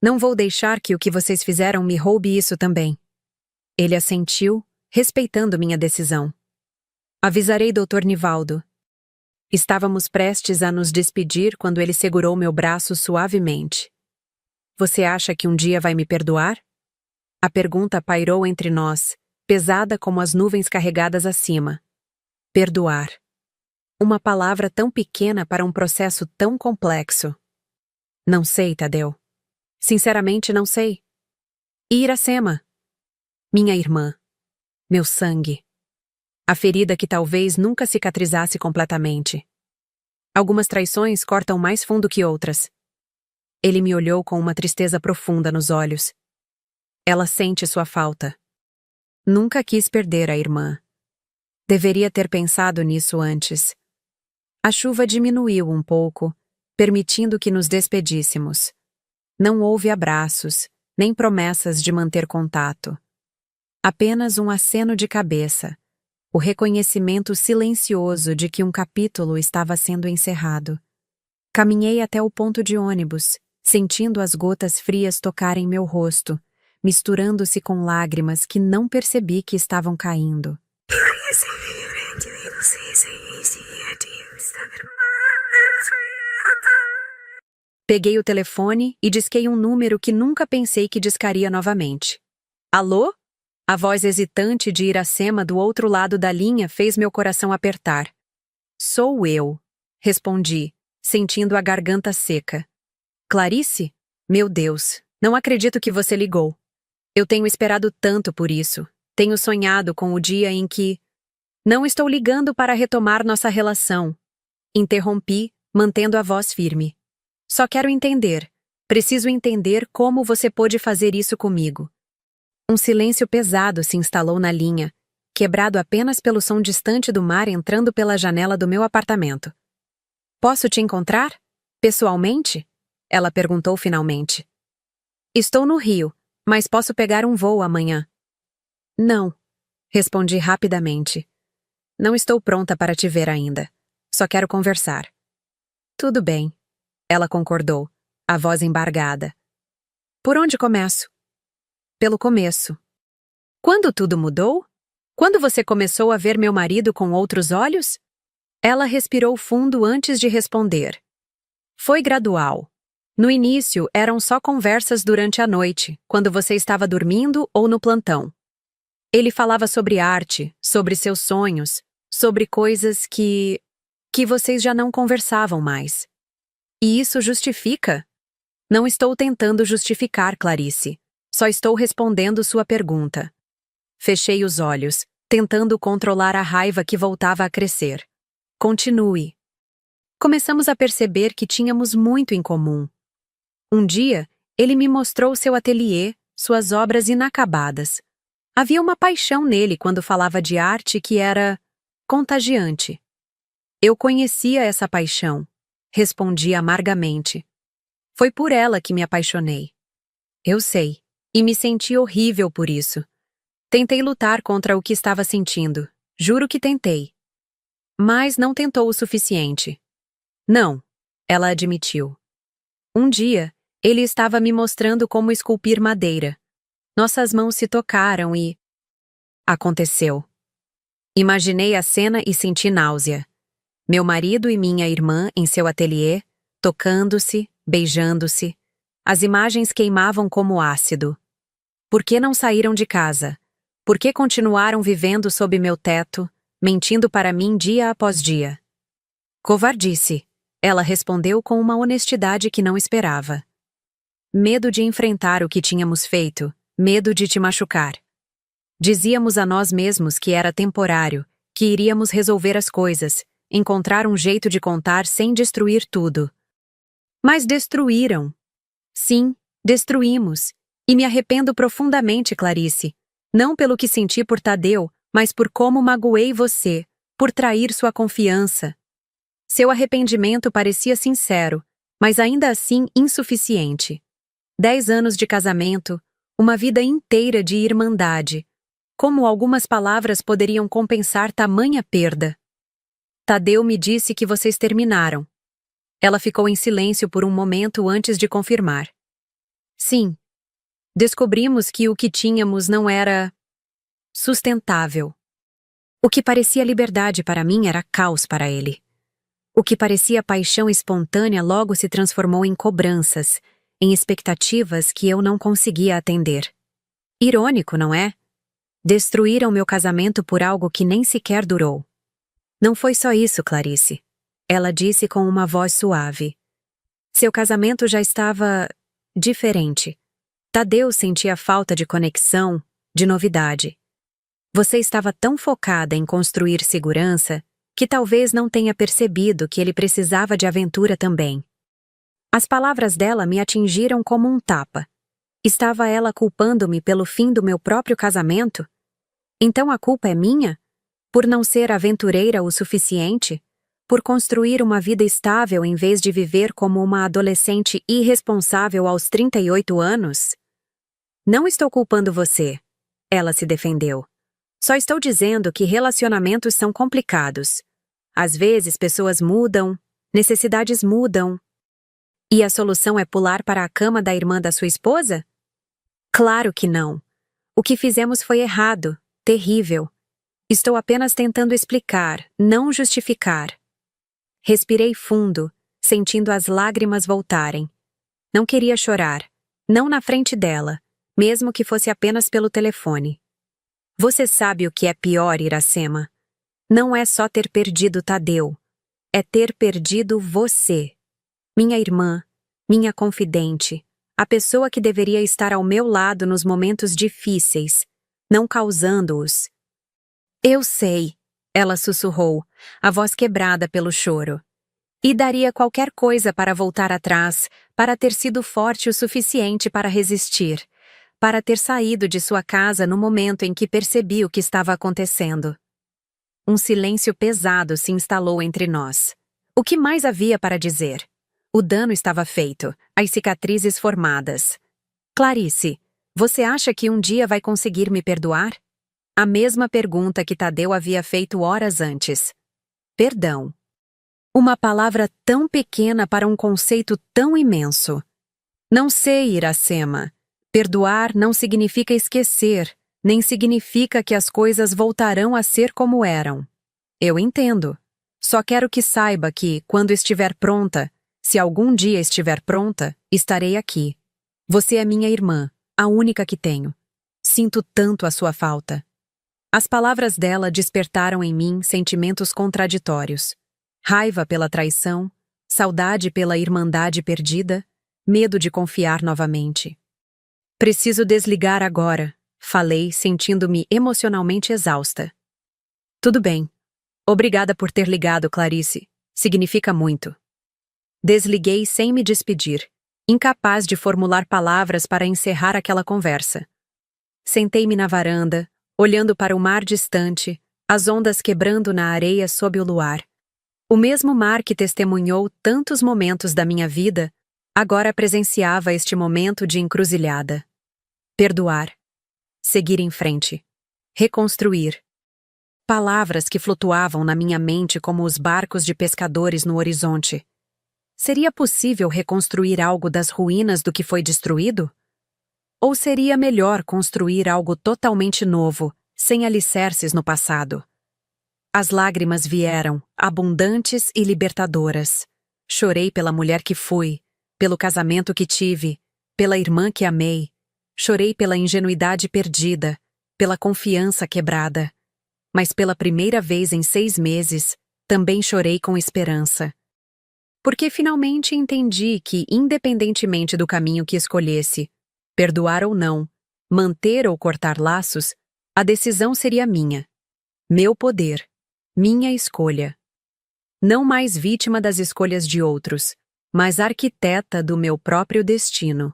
Speaker 1: Não vou deixar que o que vocês fizeram me roube isso também. Ele assentiu, respeitando minha decisão. Avisarei Dr. Nivaldo. Estávamos prestes a nos despedir quando ele segurou meu braço suavemente. Você acha que um dia vai me perdoar? A pergunta pairou entre nós, pesada como as nuvens carregadas acima. Perdoar. Uma palavra tão pequena para um processo tão complexo. Não sei, Tadeu. Sinceramente, não sei. E Iracema? Minha irmã. Meu sangue. A ferida que talvez nunca cicatrizasse completamente. Algumas traições cortam mais fundo que outras. Ele me olhou com uma tristeza profunda nos olhos. Ela sente sua falta. Nunca quis perder a irmã. Deveria ter pensado nisso antes. A chuva diminuiu um pouco, permitindo que nos despedíssemos. Não houve abraços, nem promessas de manter contato. Apenas um aceno de cabeça, o reconhecimento silencioso de que um capítulo estava sendo encerrado. Caminhei até o ponto de ônibus, sentindo as gotas frias tocarem meu rosto, misturando-se com lágrimas que não percebi que estavam caindo. Peguei o telefone e disquei um número que nunca pensei que discaria novamente. Alô? A voz hesitante de Iracema do outro lado da linha fez meu coração apertar. Sou eu, respondi, sentindo a garganta seca. Clarice? Meu Deus, não acredito que você ligou. Eu tenho esperado tanto por isso. Tenho sonhado com o dia em que... Não estou ligando para retomar nossa relação. Interrompi, mantendo a voz firme. Só quero entender. Preciso entender como você pôde fazer isso comigo. Um silêncio pesado se instalou na linha, quebrado apenas pelo som distante do mar entrando pela janela do meu apartamento. Posso te encontrar? Pessoalmente? Ela perguntou finalmente. Estou no Rio, mas posso pegar um voo amanhã. Não, respondi rapidamente. Não estou pronta para te ver ainda. Só quero conversar. Tudo bem. Ela concordou, a voz embargada. Por onde começo? Pelo começo. Quando tudo mudou? Quando você começou a ver meu marido com outros olhos? Ela respirou fundo antes de responder. Foi gradual. No início, eram só conversas durante a noite, quando você estava dormindo ou no plantão. Ele falava sobre arte, sobre seus sonhos, sobre coisas que vocês já não conversavam mais. E isso justifica? Não estou tentando justificar, Clarice. Só estou respondendo sua pergunta. Fechei os olhos, tentando controlar a raiva que voltava a crescer. Continue. Começamos a perceber que tínhamos muito em comum. Um dia, ele me mostrou seu ateliê, suas obras inacabadas. Havia uma paixão nele quando falava de arte que era contagiante. Eu conhecia essa paixão, respondi amargamente. Foi por ela que me apaixonei. Eu sei, e me senti horrível por isso. Tentei lutar contra o que estava sentindo, juro que tentei. Mas não tentou o suficiente. Não, ela admitiu. Um dia, ele estava me mostrando como esculpir madeira. Nossas mãos se tocaram e... Aconteceu. Imaginei a cena e senti náusea. Meu marido e minha irmã em seu ateliê, tocando-se, beijando-se. As imagens queimavam como ácido. Por que não saíram de casa? Por que continuaram vivendo sob meu teto, mentindo para mim dia após dia? Covardice, ela respondeu com uma honestidade que não esperava. Medo de enfrentar o que tínhamos feito, medo de te machucar. Dizíamos a nós mesmos que era temporário, que iríamos resolver as coisas, encontrar um jeito de contar sem destruir tudo. Mas destruíram. Sim, destruímos. E me arrependo profundamente, Clarice. Não pelo que senti por Tadeu, mas por como magoei você, por trair sua confiança. Seu arrependimento parecia sincero, mas ainda assim insuficiente. 10 anos de casamento, uma vida inteira de irmandade. Como algumas palavras poderiam compensar tamanha perda? Tadeu me disse que vocês terminaram. Ela ficou em silêncio por um momento antes de confirmar. Sim. Descobrimos que o que tínhamos não era sustentável. O que parecia liberdade para mim era caos para ele. O que parecia paixão espontânea logo se transformou em cobranças, em expectativas que eu não conseguia atender. Irônico, não é? Destruíram meu casamento por algo que nem sequer durou. Não foi só isso, Clarice. Ela disse com uma voz suave. Seu casamento já estava diferente. Tadeu sentia falta de conexão, de novidade. Você estava tão focada em construir segurança que talvez não tenha percebido que ele precisava de aventura também. As palavras dela me atingiram como um tapa. Estava ela culpando-me pelo fim do meu próprio casamento? Então a culpa é minha? Por não ser aventureira o suficiente? Por construir uma vida estável em vez de viver como uma adolescente irresponsável aos 38 anos? Não estou culpando você, ela se defendeu. Só estou dizendo que relacionamentos são complicados. Às vezes pessoas mudam, necessidades mudam. E a solução é pular para a cama da irmã da sua esposa? Claro que não. O que fizemos foi errado, terrível. Estou apenas tentando explicar, não justificar. Respirei fundo, sentindo as lágrimas voltarem. Não queria chorar, não na frente dela, mesmo que fosse apenas pelo telefone. Você sabe o que é pior, Iracema? Não é só ter perdido Tadeu, é ter perdido você. Minha irmã, minha confidente, a pessoa que deveria estar ao meu lado nos momentos difíceis, não causando-os. Eu sei, ela sussurrou, a voz quebrada pelo choro. E daria qualquer coisa para voltar atrás, para ter sido forte o suficiente para resistir, para ter saído de sua casa no momento em que percebi o que estava acontecendo. Um silêncio pesado se instalou entre nós. O que mais havia para dizer? O dano estava feito, as cicatrizes formadas. Clarice, você acha que um dia vai conseguir me perdoar? A mesma pergunta que Tadeu havia feito horas antes. Perdão. Uma palavra tão pequena para um conceito tão imenso. Não sei, Iracema. Perdoar não significa esquecer, nem significa que as coisas voltarão a ser como eram. Eu entendo. Só quero que saiba que, quando estiver pronta, se algum dia estiver pronta, estarei aqui. Você é minha irmã, a única que tenho. Sinto tanto a sua falta. As palavras dela despertaram em mim sentimentos contraditórios. Raiva pela traição, saudade pela irmandade perdida, medo de confiar novamente. Preciso desligar agora, falei, sentindo-me emocionalmente exausta. Tudo bem. Obrigada por ter ligado, Clarice. Significa muito. Desliguei sem me despedir, incapaz de formular palavras para encerrar aquela conversa. Sentei-me na varanda, olhando para o mar distante, as ondas quebrando na areia sob o luar. O mesmo mar que testemunhou tantos momentos da minha vida, agora presenciava este momento de encruzilhada. Perdoar. Seguir em frente. Reconstruir. Palavras que flutuavam na minha mente como os barcos de pescadores no horizonte. Seria possível reconstruir algo das ruínas do que foi destruído? Ou seria melhor construir algo totalmente novo, sem alicerces no passado? As lágrimas vieram, abundantes e libertadoras. Chorei pela mulher que fui, pelo casamento que tive, pela irmã que amei. Chorei pela ingenuidade perdida, pela confiança quebrada. Mas pela primeira vez em 6 meses, também chorei com esperança. Porque finalmente entendi que, independentemente do caminho que escolhesse, perdoar ou não, manter ou cortar laços, a decisão seria minha. Meu poder. Minha escolha. Não mais vítima das escolhas de outros, mas arquiteta do meu próprio destino.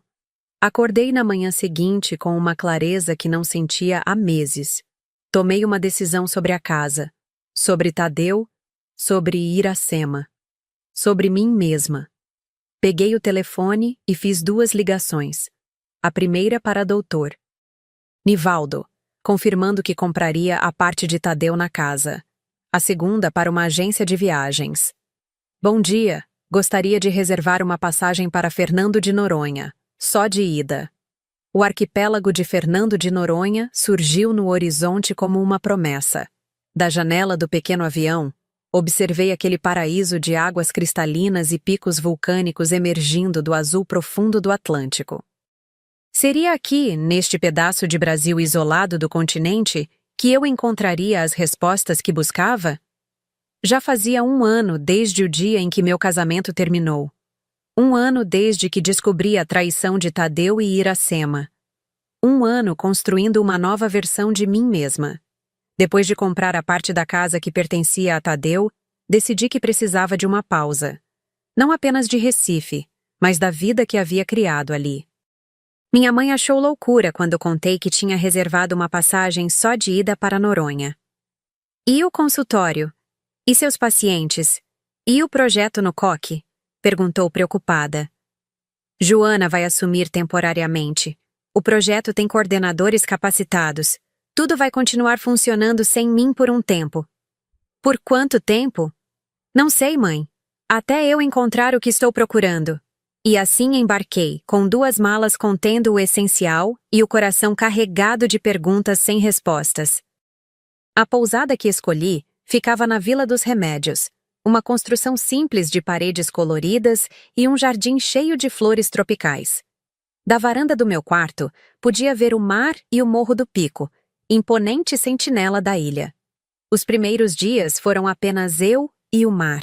Speaker 1: Acordei na manhã seguinte com uma clareza que não sentia há meses. Tomei uma decisão sobre a casa, sobre Tadeu, sobre Iracema, sobre mim mesma. Peguei o telefone e fiz 2 ligações. A primeira para doutor Nivaldo, confirmando que compraria a parte de Tadeu na casa. A segunda para uma agência de viagens. Bom dia, gostaria de reservar uma passagem para Fernando de Noronha, só de ida. O arquipélago de Fernando de Noronha surgiu no horizonte como uma promessa. Da janela do pequeno avião, observei aquele paraíso de águas cristalinas e picos vulcânicos emergindo do azul profundo do Atlântico. Seria aqui, neste pedaço de Brasil isolado do continente, que eu encontraria as respostas que buscava? Já fazia 1 ano desde o dia em que meu casamento terminou. 1 ano desde que descobri a traição de Tadeu e Iracema. 1 ano construindo uma nova versão de mim mesma. Depois de comprar a parte da casa que pertencia a Tadeu, decidi que precisava de uma pausa. Não apenas de Recife, mas da vida que havia criado ali. Minha mãe achou loucura quando contei que tinha reservado uma passagem só de ida para Noronha. E o consultório? E seus pacientes? E o projeto no coque? Perguntou preocupada. Joana vai assumir temporariamente. O projeto tem coordenadores capacitados. Tudo vai continuar funcionando sem mim por um tempo. Por quanto tempo? Não sei, mãe. Até eu encontrar o que estou procurando. E assim embarquei, com 2 malas contendo o essencial e o coração carregado de perguntas sem respostas. A pousada que escolhi ficava na Vila dos Remédios, uma construção simples de paredes coloridas e um jardim cheio de flores tropicais. Da varanda do meu quarto, podia ver o mar e o Morro do Pico, imponente sentinela da ilha. Os primeiros dias foram apenas eu e o mar.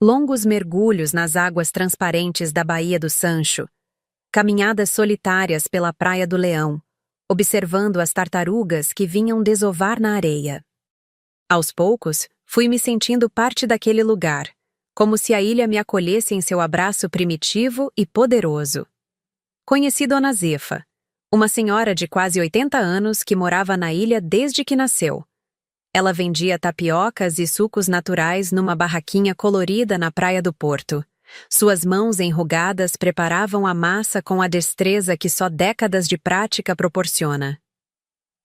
Speaker 1: Longos mergulhos nas águas transparentes da Baía do Sancho, caminhadas solitárias pela Praia do Leão, observando as tartarugas que vinham desovar na areia. Aos poucos, fui me sentindo parte daquele lugar, como se a ilha me acolhesse em seu abraço primitivo e poderoso. Conheci Dona Zefa, uma senhora de quase 80 anos que morava na ilha desde que nasceu. Ela vendia tapiocas e sucos naturais numa barraquinha colorida na praia do Porto. Suas mãos enrugadas preparavam a massa com a destreza que só décadas de prática proporciona.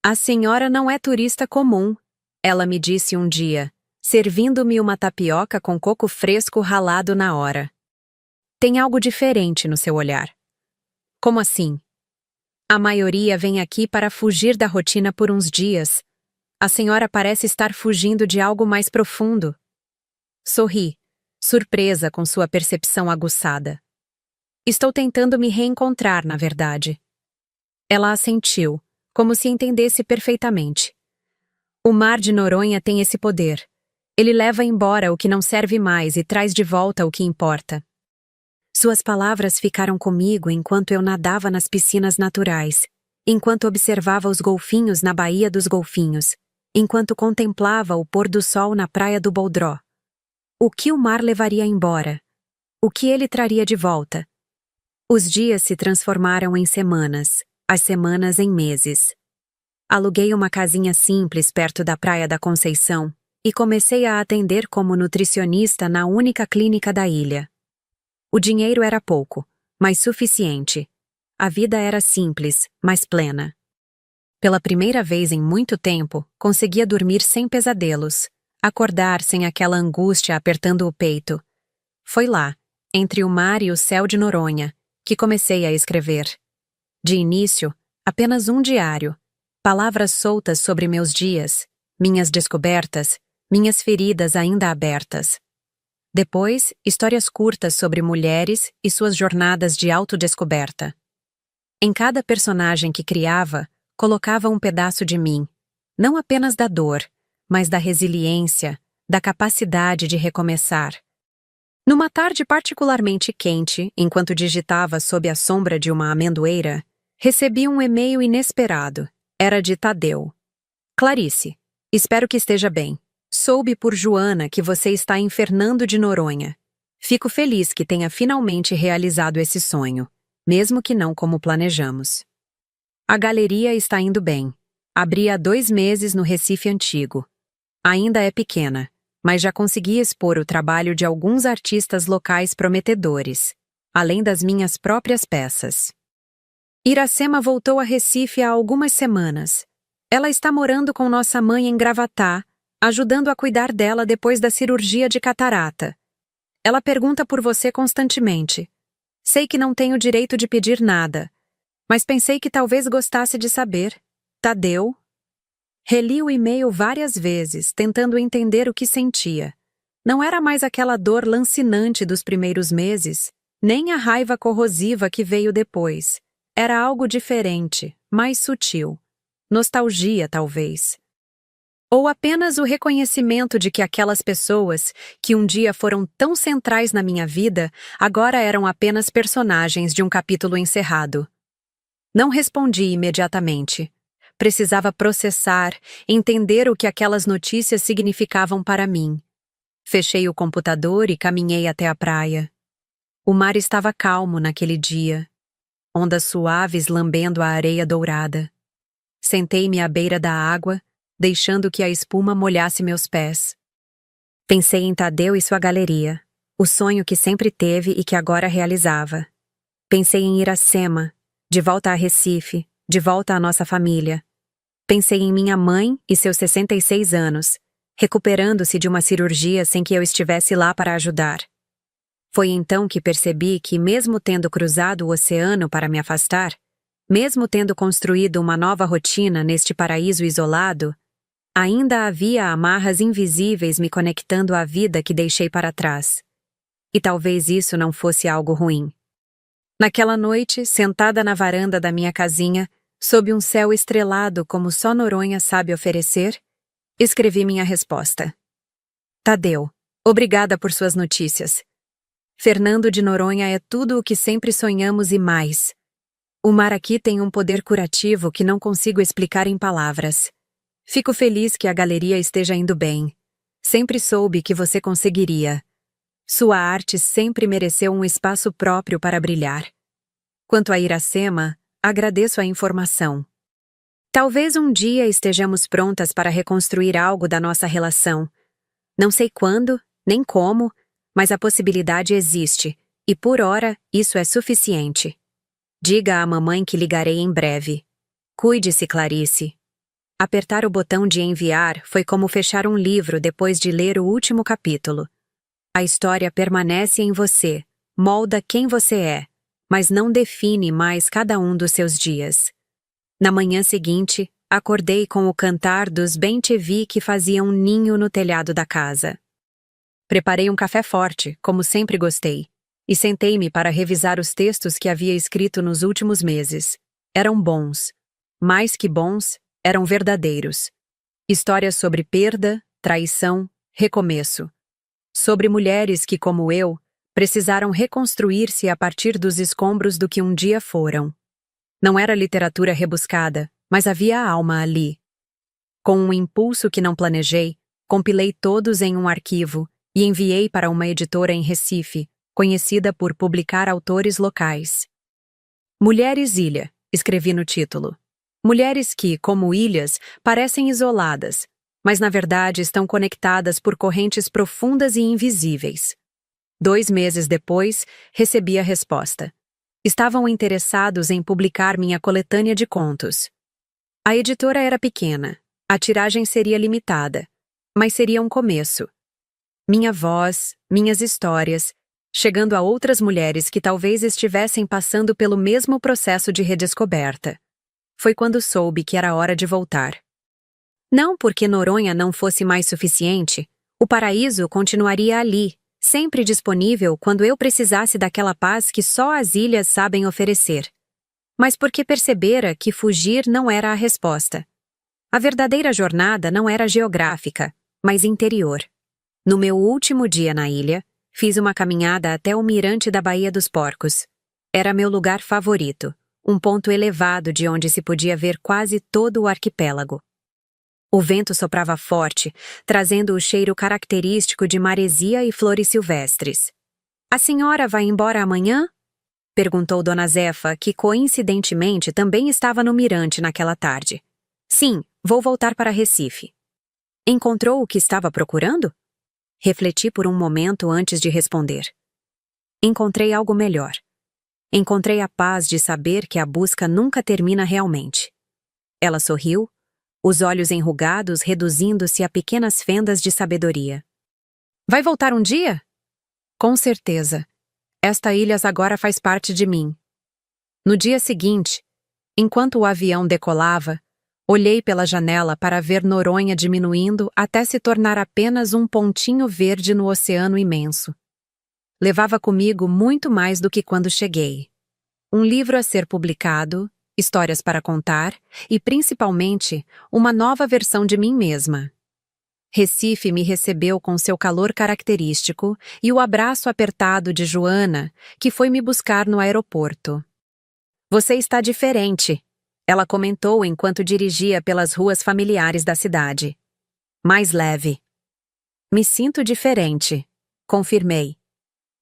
Speaker 1: A senhora não é turista comum, ela me disse um dia, servindo-me uma tapioca com coco fresco ralado na hora. Tem algo diferente no seu olhar. Como assim? A maioria vem aqui para fugir da rotina por uns dias. A senhora parece estar fugindo de algo mais profundo. Sorri, surpresa com sua percepção aguçada. Estou tentando me reencontrar, na verdade. Ela assentiu, como se entendesse perfeitamente. O mar de Noronha tem esse poder. Ele leva embora o que não serve mais e traz de volta o que importa. Suas palavras ficaram comigo enquanto eu nadava nas piscinas naturais, enquanto observava os golfinhos na Baía dos Golfinhos, enquanto contemplava o pôr do sol na praia do Boldró. O que o mar levaria embora? O que ele traria de volta? Os dias se transformaram em semanas, as semanas em meses. Aluguei uma casinha simples perto da Praia da Conceição e comecei a atender como nutricionista na única clínica da ilha. O dinheiro era pouco, mas suficiente. A vida era simples, mas plena. Pela primeira vez em muito tempo, conseguia dormir sem pesadelos, acordar sem aquela angústia apertando o peito. Foi lá, entre o mar e o céu de Noronha, que comecei a escrever. De início, apenas um diário, palavras soltas sobre meus dias, minhas descobertas, minhas feridas ainda abertas. Depois, histórias curtas sobre mulheres e suas jornadas de autodescoberta. Em cada personagem que criava, colocava um pedaço de mim, não apenas da dor, mas da resiliência, da capacidade de recomeçar. Numa tarde particularmente quente, enquanto digitava sob a sombra de uma amendoeira, recebi um e-mail inesperado. Era de Tadeu. Clarice, espero que esteja bem. Soube por Joana que você está em Fernando de Noronha. Fico feliz que tenha finalmente realizado esse sonho, mesmo que não como planejamos. A galeria está indo bem. Abri há 2 meses no Recife Antigo. Ainda é pequena, mas já consegui expor o trabalho de alguns artistas locais prometedores, além das minhas próprias peças. Iracema voltou a Recife há algumas semanas. Ela está morando com nossa mãe em Gravatá, ajudando a cuidar dela depois da cirurgia de catarata. Ela pergunta por você constantemente. Sei que não tenho direito de pedir nada, mas pensei que talvez gostasse de saber. Tadeu? Reli o e-mail várias vezes, tentando entender o que sentia. Não era mais aquela dor lancinante dos primeiros meses, nem a raiva corrosiva que veio depois. Era algo diferente, mais sutil. Nostalgia, talvez. Ou apenas o reconhecimento de que aquelas pessoas, que um dia foram tão centrais na minha vida, agora eram apenas personagens de um capítulo encerrado. Não respondi imediatamente. Precisava processar, entender o que aquelas notícias significavam para mim. Fechei o computador e caminhei até a praia. O mar estava calmo naquele dia. Ondas suaves lambendo a areia dourada. Sentei-me à beira da água, deixando que a espuma molhasse meus pés. Pensei em Tadeu e sua galeria, o sonho que sempre teve e que agora realizava. Pensei em Iracema, de volta a Recife, de volta à nossa família. Pensei em minha mãe e seus 66 anos, recuperando-se de uma cirurgia sem que eu estivesse lá para ajudar. Foi então que percebi que, mesmo tendo cruzado o oceano para me afastar, mesmo tendo construído uma nova rotina neste paraíso isolado, ainda havia amarras invisíveis me conectando à vida que deixei para trás. E talvez isso não fosse algo ruim. Naquela noite, sentada na varanda da minha casinha, sob um céu estrelado como só Noronha sabe oferecer, escrevi minha resposta. Tadeu, obrigada por suas notícias. Fernando de Noronha é tudo o que sempre sonhamos e mais. O mar aqui tem um poder curativo que não consigo explicar em palavras. Fico feliz que a galeria esteja indo bem. Sempre soube que você conseguiria. Sua arte sempre mereceu um espaço próprio para brilhar. Quanto a Iracema, agradeço a informação. Talvez um dia estejamos prontas para reconstruir algo da nossa relação. Não sei quando, nem como, mas a possibilidade existe, e por hora isso é suficiente. Diga à mamãe que ligarei em breve. Cuide-se, Clarice. Apertar o botão de enviar foi como fechar um livro depois de ler o último capítulo. A história permanece em você, molda quem você é, mas não define mais cada um dos seus dias. Na manhã seguinte, acordei com o cantar dos bem-te-vi que faziam um ninho no telhado da casa. Preparei um café forte, como sempre gostei, e sentei-me para revisar os textos que havia escrito nos últimos meses. Eram bons. Mais que bons, eram verdadeiros. Histórias sobre perda, traição, recomeço. Sobre mulheres que, como eu, precisaram reconstruir-se a partir dos escombros do que um dia foram. Não era literatura rebuscada, mas havia alma ali. Com um impulso que não planejei, compilei todos em um arquivo e enviei para uma editora em Recife, conhecida por publicar autores locais. Mulheres Ilha, escrevi no título. Mulheres que, como ilhas, parecem isoladas, mas na verdade estão conectadas por correntes profundas e invisíveis. 2 meses depois, recebi a resposta. Estavam interessados em publicar minha coletânea de contos. A editora era pequena, a tiragem seria limitada, mas seria um começo. Minha voz, minhas histórias, chegando a outras mulheres que talvez estivessem passando pelo mesmo processo de redescoberta. Foi quando soube que era hora de voltar. Não porque Noronha não fosse mais suficiente, o paraíso continuaria ali, sempre disponível quando eu precisasse daquela paz que só as ilhas sabem oferecer. Mas porque percebera que fugir não era a resposta. A verdadeira jornada não era geográfica, mas interior. No meu último dia na ilha, fiz uma caminhada até o mirante da Baía dos Porcos. Era meu lugar favorito, um ponto elevado de onde se podia ver quase todo o arquipélago. O vento soprava forte, trazendo o cheiro característico de maresia e flores silvestres. "A senhora vai embora amanhã?" perguntou Dona Zefa, que coincidentemente também estava no mirante naquela tarde. "Sim, vou voltar para Recife." "Encontrou o que estava procurando?" Refleti por um momento antes de responder. Encontrei algo melhor. Encontrei a paz de saber que a busca nunca termina realmente. Ela sorriu, os olhos enrugados reduzindo-se a pequenas fendas de sabedoria. "Vai voltar um dia?" "Com certeza. Esta ilha agora faz parte de mim." No dia seguinte, enquanto o avião decolava, olhei pela janela para ver Noronha diminuindo até se tornar apenas um pontinho verde no oceano imenso. Levava comigo muito mais do que quando cheguei. Um livro a ser publicado, histórias para contar e, principalmente, uma nova versão de mim mesma. Recife me recebeu com seu calor característico e o abraço apertado de Joana, que foi me buscar no aeroporto. "Você está diferente", ela comentou enquanto dirigia pelas ruas familiares da cidade. "Mais leve." "Me sinto diferente", confirmei.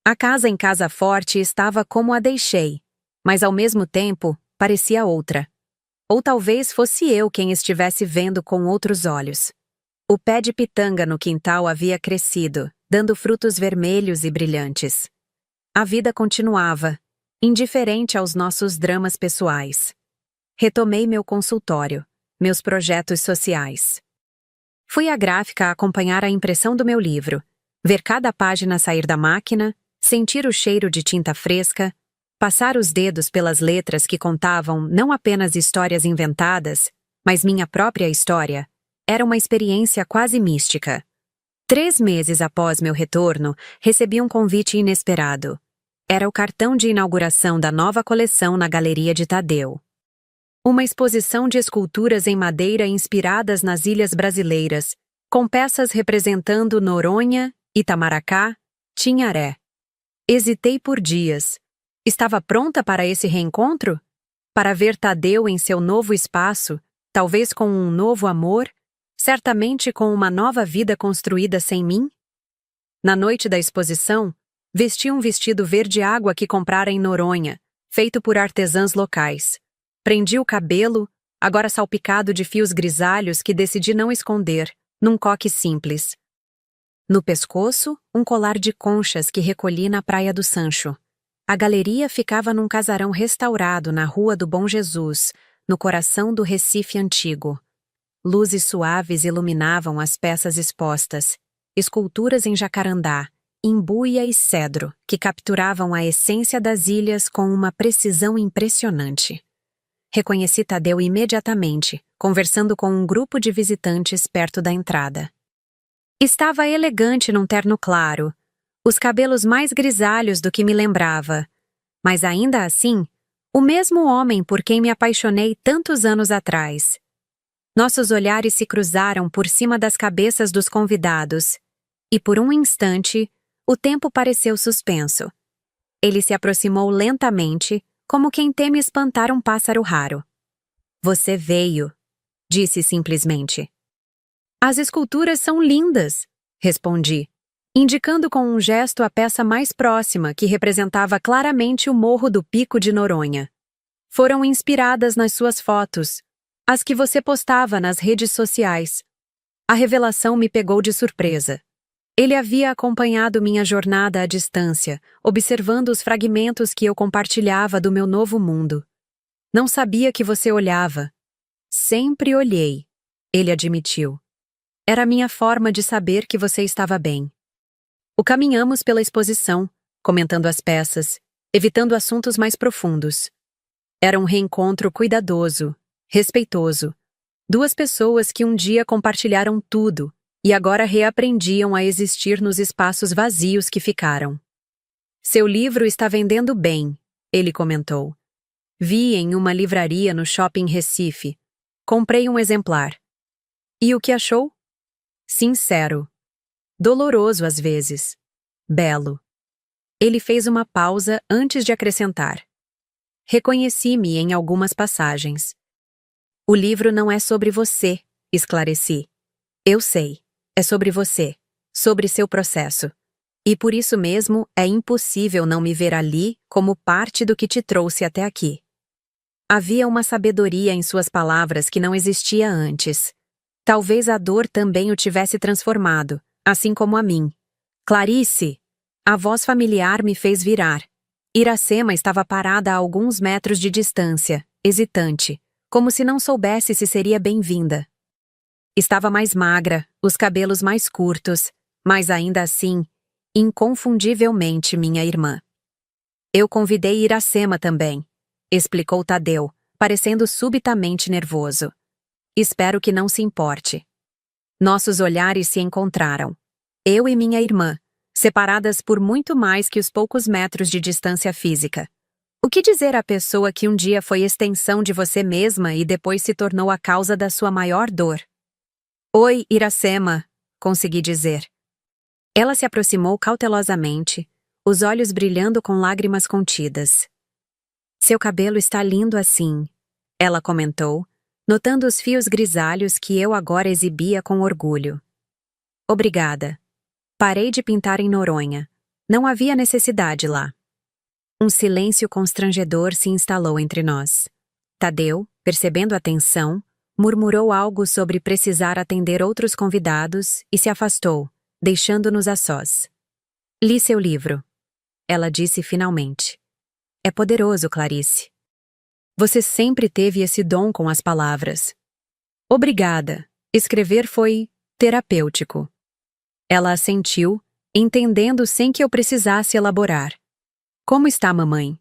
Speaker 1: A casa em Casa Forte estava como a deixei, mas ao mesmo tempo parecia outra. Ou talvez fosse eu quem estivesse vendo com outros olhos. O pé de pitanga no quintal havia crescido, dando frutos vermelhos e brilhantes. A vida continuava, indiferente aos nossos dramas pessoais. Retomei meu consultório, meus projetos sociais. Fui à gráfica acompanhar a impressão do meu livro, ver cada página sair da máquina, sentir o cheiro de tinta fresca, passar os dedos pelas letras que contavam não apenas histórias inventadas, mas minha própria história. Era uma experiência quase mística. 3 meses após meu retorno, recebi um convite inesperado. Era o cartão de inauguração da nova coleção na Galeria de Tadeu. Uma exposição de esculturas em madeira inspiradas nas ilhas brasileiras, com peças representando Noronha, Itamaracá, Tinharé. Hesitei por dias. Estava pronta para esse reencontro? Para ver Tadeu em seu novo espaço, talvez com um novo amor, certamente com uma nova vida construída sem mim? Na noite da exposição, vesti um vestido verde água que comprara em Noronha, feito por artesãs locais. Prendi o cabelo, agora salpicado de fios grisalhos que decidi não esconder, num coque simples. No pescoço, um colar de conchas que recolhi na Praia do Sancho. A galeria ficava num casarão restaurado na Rua do Bom Jesus, no coração do Recife antigo. Luzes suaves iluminavam as peças expostas, esculturas em jacarandá, imbuia e cedro, que capturavam a essência das ilhas com uma precisão impressionante. Reconheci Tadeu imediatamente, conversando com um grupo de visitantes perto da entrada. Estava elegante num terno claro, os cabelos mais grisalhos do que me lembrava, mas ainda assim, o mesmo homem por quem me apaixonei tantos anos atrás. Nossos olhares se cruzaram por cima das cabeças dos convidados, e por um instante, o tempo pareceu suspenso. Ele se aproximou lentamente, como quem teme espantar um pássaro raro. Você veio, disse simplesmente. As esculturas são lindas, respondi, indicando com um gesto a peça mais próxima que representava claramente o Morro do Pico de Noronha. Foram inspiradas nas suas fotos, as que você postava nas redes sociais. A revelação me pegou de surpresa. Ele havia acompanhado minha jornada à distância, observando os fragmentos que eu compartilhava do meu novo mundo. Não sabia que você olhava. Sempre olhei, ele admitiu. Era minha forma de saber que você estava bem. Caminhamos pela exposição, comentando as peças, evitando assuntos mais profundos. Era um reencontro cuidadoso, respeitoso. 2 pessoas que um dia compartilharam tudo e agora reaprendiam a existir nos espaços vazios que ficaram. Seu livro está vendendo bem, ele comentou. Vi em uma livraria no Shopping Recife. Comprei um exemplar. E o que achou? Sincero. Doloroso às vezes. Belo. Ele fez uma pausa antes de acrescentar. Reconheci-me em algumas passagens. O livro não é sobre você, esclareci. Eu sei. É sobre você, sobre seu processo. E por isso mesmo é impossível não me ver ali como parte do que te trouxe até aqui. Havia uma sabedoria em suas palavras que não existia antes. Talvez a dor também o tivesse transformado, assim como a mim. Clarice! A voz familiar me fez virar. Iracema estava parada a alguns metros de distância, hesitante, como se não soubesse se seria bem-vinda. Estava mais magra, os cabelos mais curtos, mas ainda assim, inconfundivelmente minha irmã. Eu convidei Iracema também, explicou Tadeu, parecendo subitamente nervoso. Espero que não se importe. Nossos olhares se encontraram. Eu e minha irmã, separadas por muito mais que os poucos metros de distância física. O que dizer à pessoa que um dia foi extensão de você mesma e depois se tornou a causa da sua maior dor? Oi, Iracema, consegui dizer. Ela se aproximou cautelosamente, os olhos brilhando com lágrimas contidas. Seu cabelo está lindo assim, ela comentou, notando os fios grisalhos que eu agora exibia com orgulho. Obrigada. Parei de pintar em Noronha. Não havia necessidade lá. Um silêncio constrangedor se instalou entre nós. Tadeu, percebendo a tensão, Murmurou algo sobre precisar atender outros convidados e se afastou, deixando-nos a sós. Li seu livro. Ela disse finalmente. É poderoso, Clarice. Você sempre teve esse dom com as palavras. Obrigada. Escrever foi terapêutico. Ela assentiu, entendendo sem que eu precisasse elaborar. Como está a mamãe?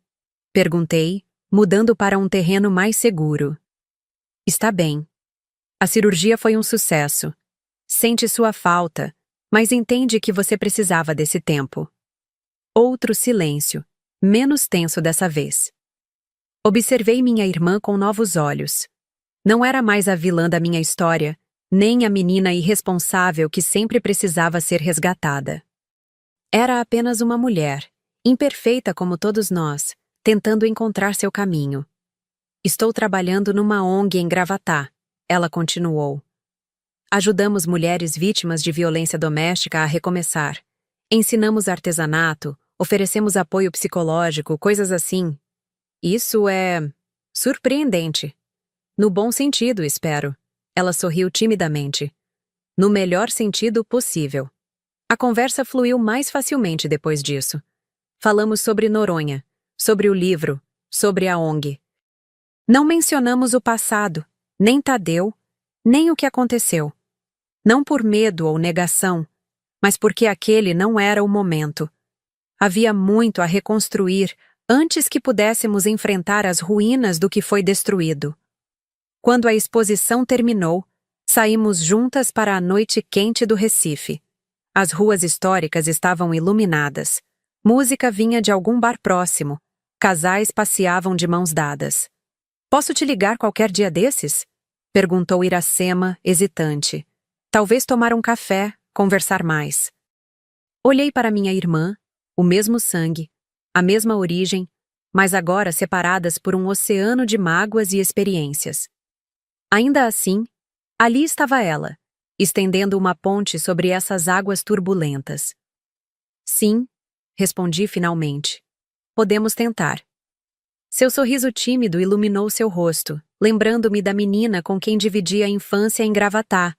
Speaker 1: Perguntei, mudando para um terreno mais seguro. Está bem. A cirurgia foi um sucesso. Sente sua falta, mas entende que você precisava desse tempo. Outro silêncio, menos tenso dessa vez. Observei minha irmã com novos olhos. Não era mais a vilã da minha história, nem a menina irresponsável que sempre precisava ser resgatada. Era apenas uma mulher, imperfeita como todos nós, tentando encontrar seu caminho. Estou trabalhando numa ONG em Gravatá, ela continuou. Ajudamos mulheres vítimas de violência doméstica a recomeçar. Ensinamos artesanato, oferecemos apoio psicológico, coisas assim. Isso é surpreendente. No bom sentido, espero. Ela sorriu timidamente. No melhor sentido possível. A conversa fluiu mais facilmente depois disso. Falamos sobre Noronha, sobre o livro, sobre a ONG. Não mencionamos o passado, nem Tadeu, nem o que aconteceu. Não por medo ou negação, mas porque aquele não era o momento. Havia muito a reconstruir antes que pudéssemos enfrentar as ruínas do que foi destruído. Quando a exposição terminou, saímos juntas para a noite quente do Recife. As ruas históricas estavam iluminadas. Música vinha de algum bar próximo. Casais passeavam de mãos dadas. Posso te ligar qualquer dia desses? Perguntou Iracema, hesitante. Talvez tomar um café, conversar mais. Olhei para minha irmã, o mesmo sangue, a mesma origem, mas agora separadas por um oceano de mágoas e experiências. Ainda assim, ali estava ela, estendendo uma ponte sobre essas águas turbulentas. Sim, respondi finalmente. Podemos tentar. Seu sorriso tímido iluminou seu rosto, lembrando-me da menina com quem dividi a infância em Gravatá,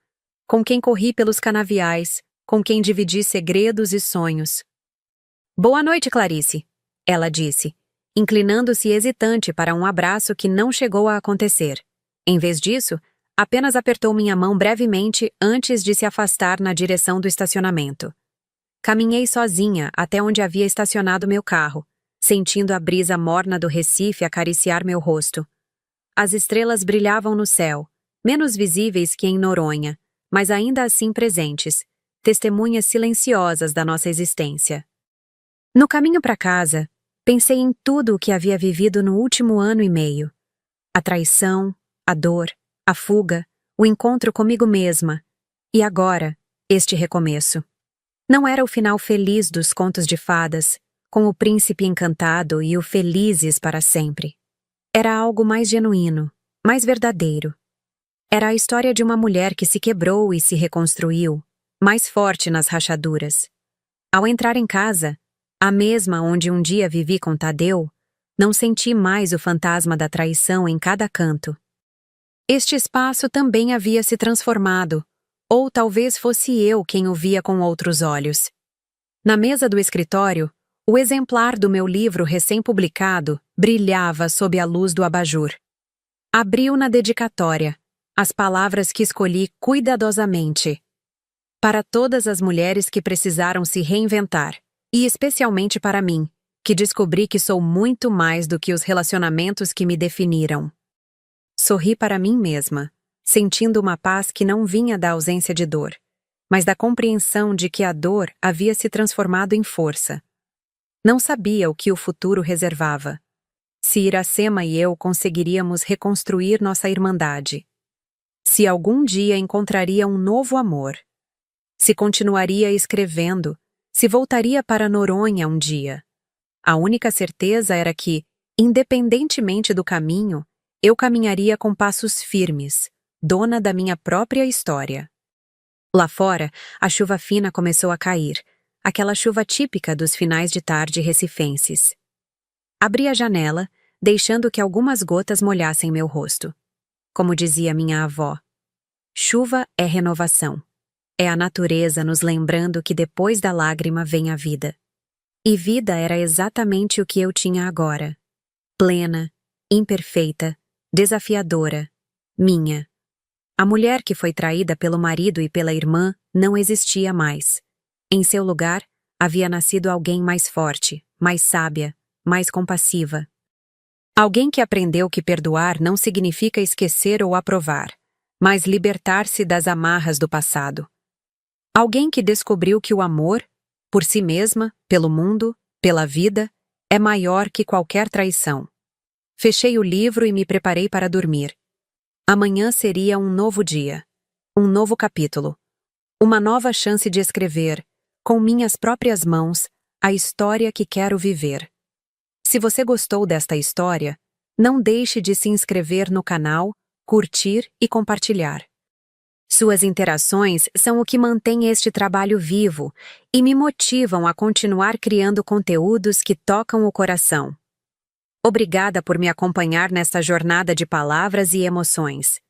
Speaker 1: com quem corri pelos canaviais, com quem dividi segredos e sonhos. Boa noite, Clarice, ela disse, inclinando-se hesitante para um abraço que não chegou a acontecer. Em vez disso, apenas apertou minha mão brevemente antes de se afastar na direção do estacionamento. Caminhei sozinha até onde havia estacionado meu carro, sentindo a brisa morna do Recife acariciar meu rosto. As estrelas brilhavam no céu, menos visíveis que em Noronha, mas ainda assim presentes, testemunhas silenciosas da nossa existência. No caminho para casa, pensei em tudo o que havia vivido no último ano e meio. A traição, a dor, a fuga, o encontro comigo mesma. E agora, este recomeço. Não era o final feliz dos contos de fadas, com o príncipe encantado e o felizes para sempre. Era algo mais genuíno, mais verdadeiro. Era a história de uma mulher que se quebrou e se reconstruiu, mais forte nas rachaduras. Ao entrar em casa, a mesma onde um dia vivi com Tadeu, não senti mais o fantasma da traição em cada canto. Este espaço também havia se transformado, ou talvez fosse eu quem o via com outros olhos. Na mesa do escritório, o exemplar do meu livro recém-publicado brilhava sob a luz do abajur. Abriu na dedicatória, as palavras que escolhi cuidadosamente. Para todas as mulheres que precisaram se reinventar, e especialmente para mim, que descobri que sou muito mais do que os relacionamentos que me definiram. Sorri para mim mesma, sentindo uma paz que não vinha da ausência de dor, mas da compreensão de que a dor havia se transformado em força. Não sabia o que o futuro reservava. Se Iracema e eu conseguiríamos reconstruir nossa irmandade. Se algum dia encontraria um novo amor. Se continuaria escrevendo, se voltaria para Noronha um dia. A única certeza era que, independentemente do caminho, eu caminharia com passos firmes, dona da minha própria história. Lá fora, a chuva fina começou a cair, aquela chuva típica dos finais de tarde recifenses. Abri a janela, deixando que algumas gotas molhassem meu rosto. como dizia minha avó. Chuva é renovação. É a natureza nos lembrando que depois da lágrima vem a vida. E vida era exatamente o que eu tinha agora. Plena, imperfeita, desafiadora, minha. A mulher que foi traída pelo marido e pela irmã não existia mais. Em seu lugar, havia nascido alguém mais forte, mais sábia, mais compassiva. Alguém que aprendeu que perdoar não significa esquecer ou aprovar, mas libertar-se das amarras do passado. Alguém que descobriu que o amor, por si mesma, pelo mundo, pela vida, é maior que qualquer traição. Fechei o livro e me preparei para dormir. Amanhã seria um novo dia, um novo capítulo, uma nova chance de escrever, com minhas próprias mãos, a história que quero viver. Se você gostou desta história, não deixe de se inscrever no canal, curtir e compartilhar. Suas interações são o que mantém este trabalho vivo e me motivam a continuar criando conteúdos que tocam o coração. Obrigada por me acompanhar nesta jornada de palavras e emoções.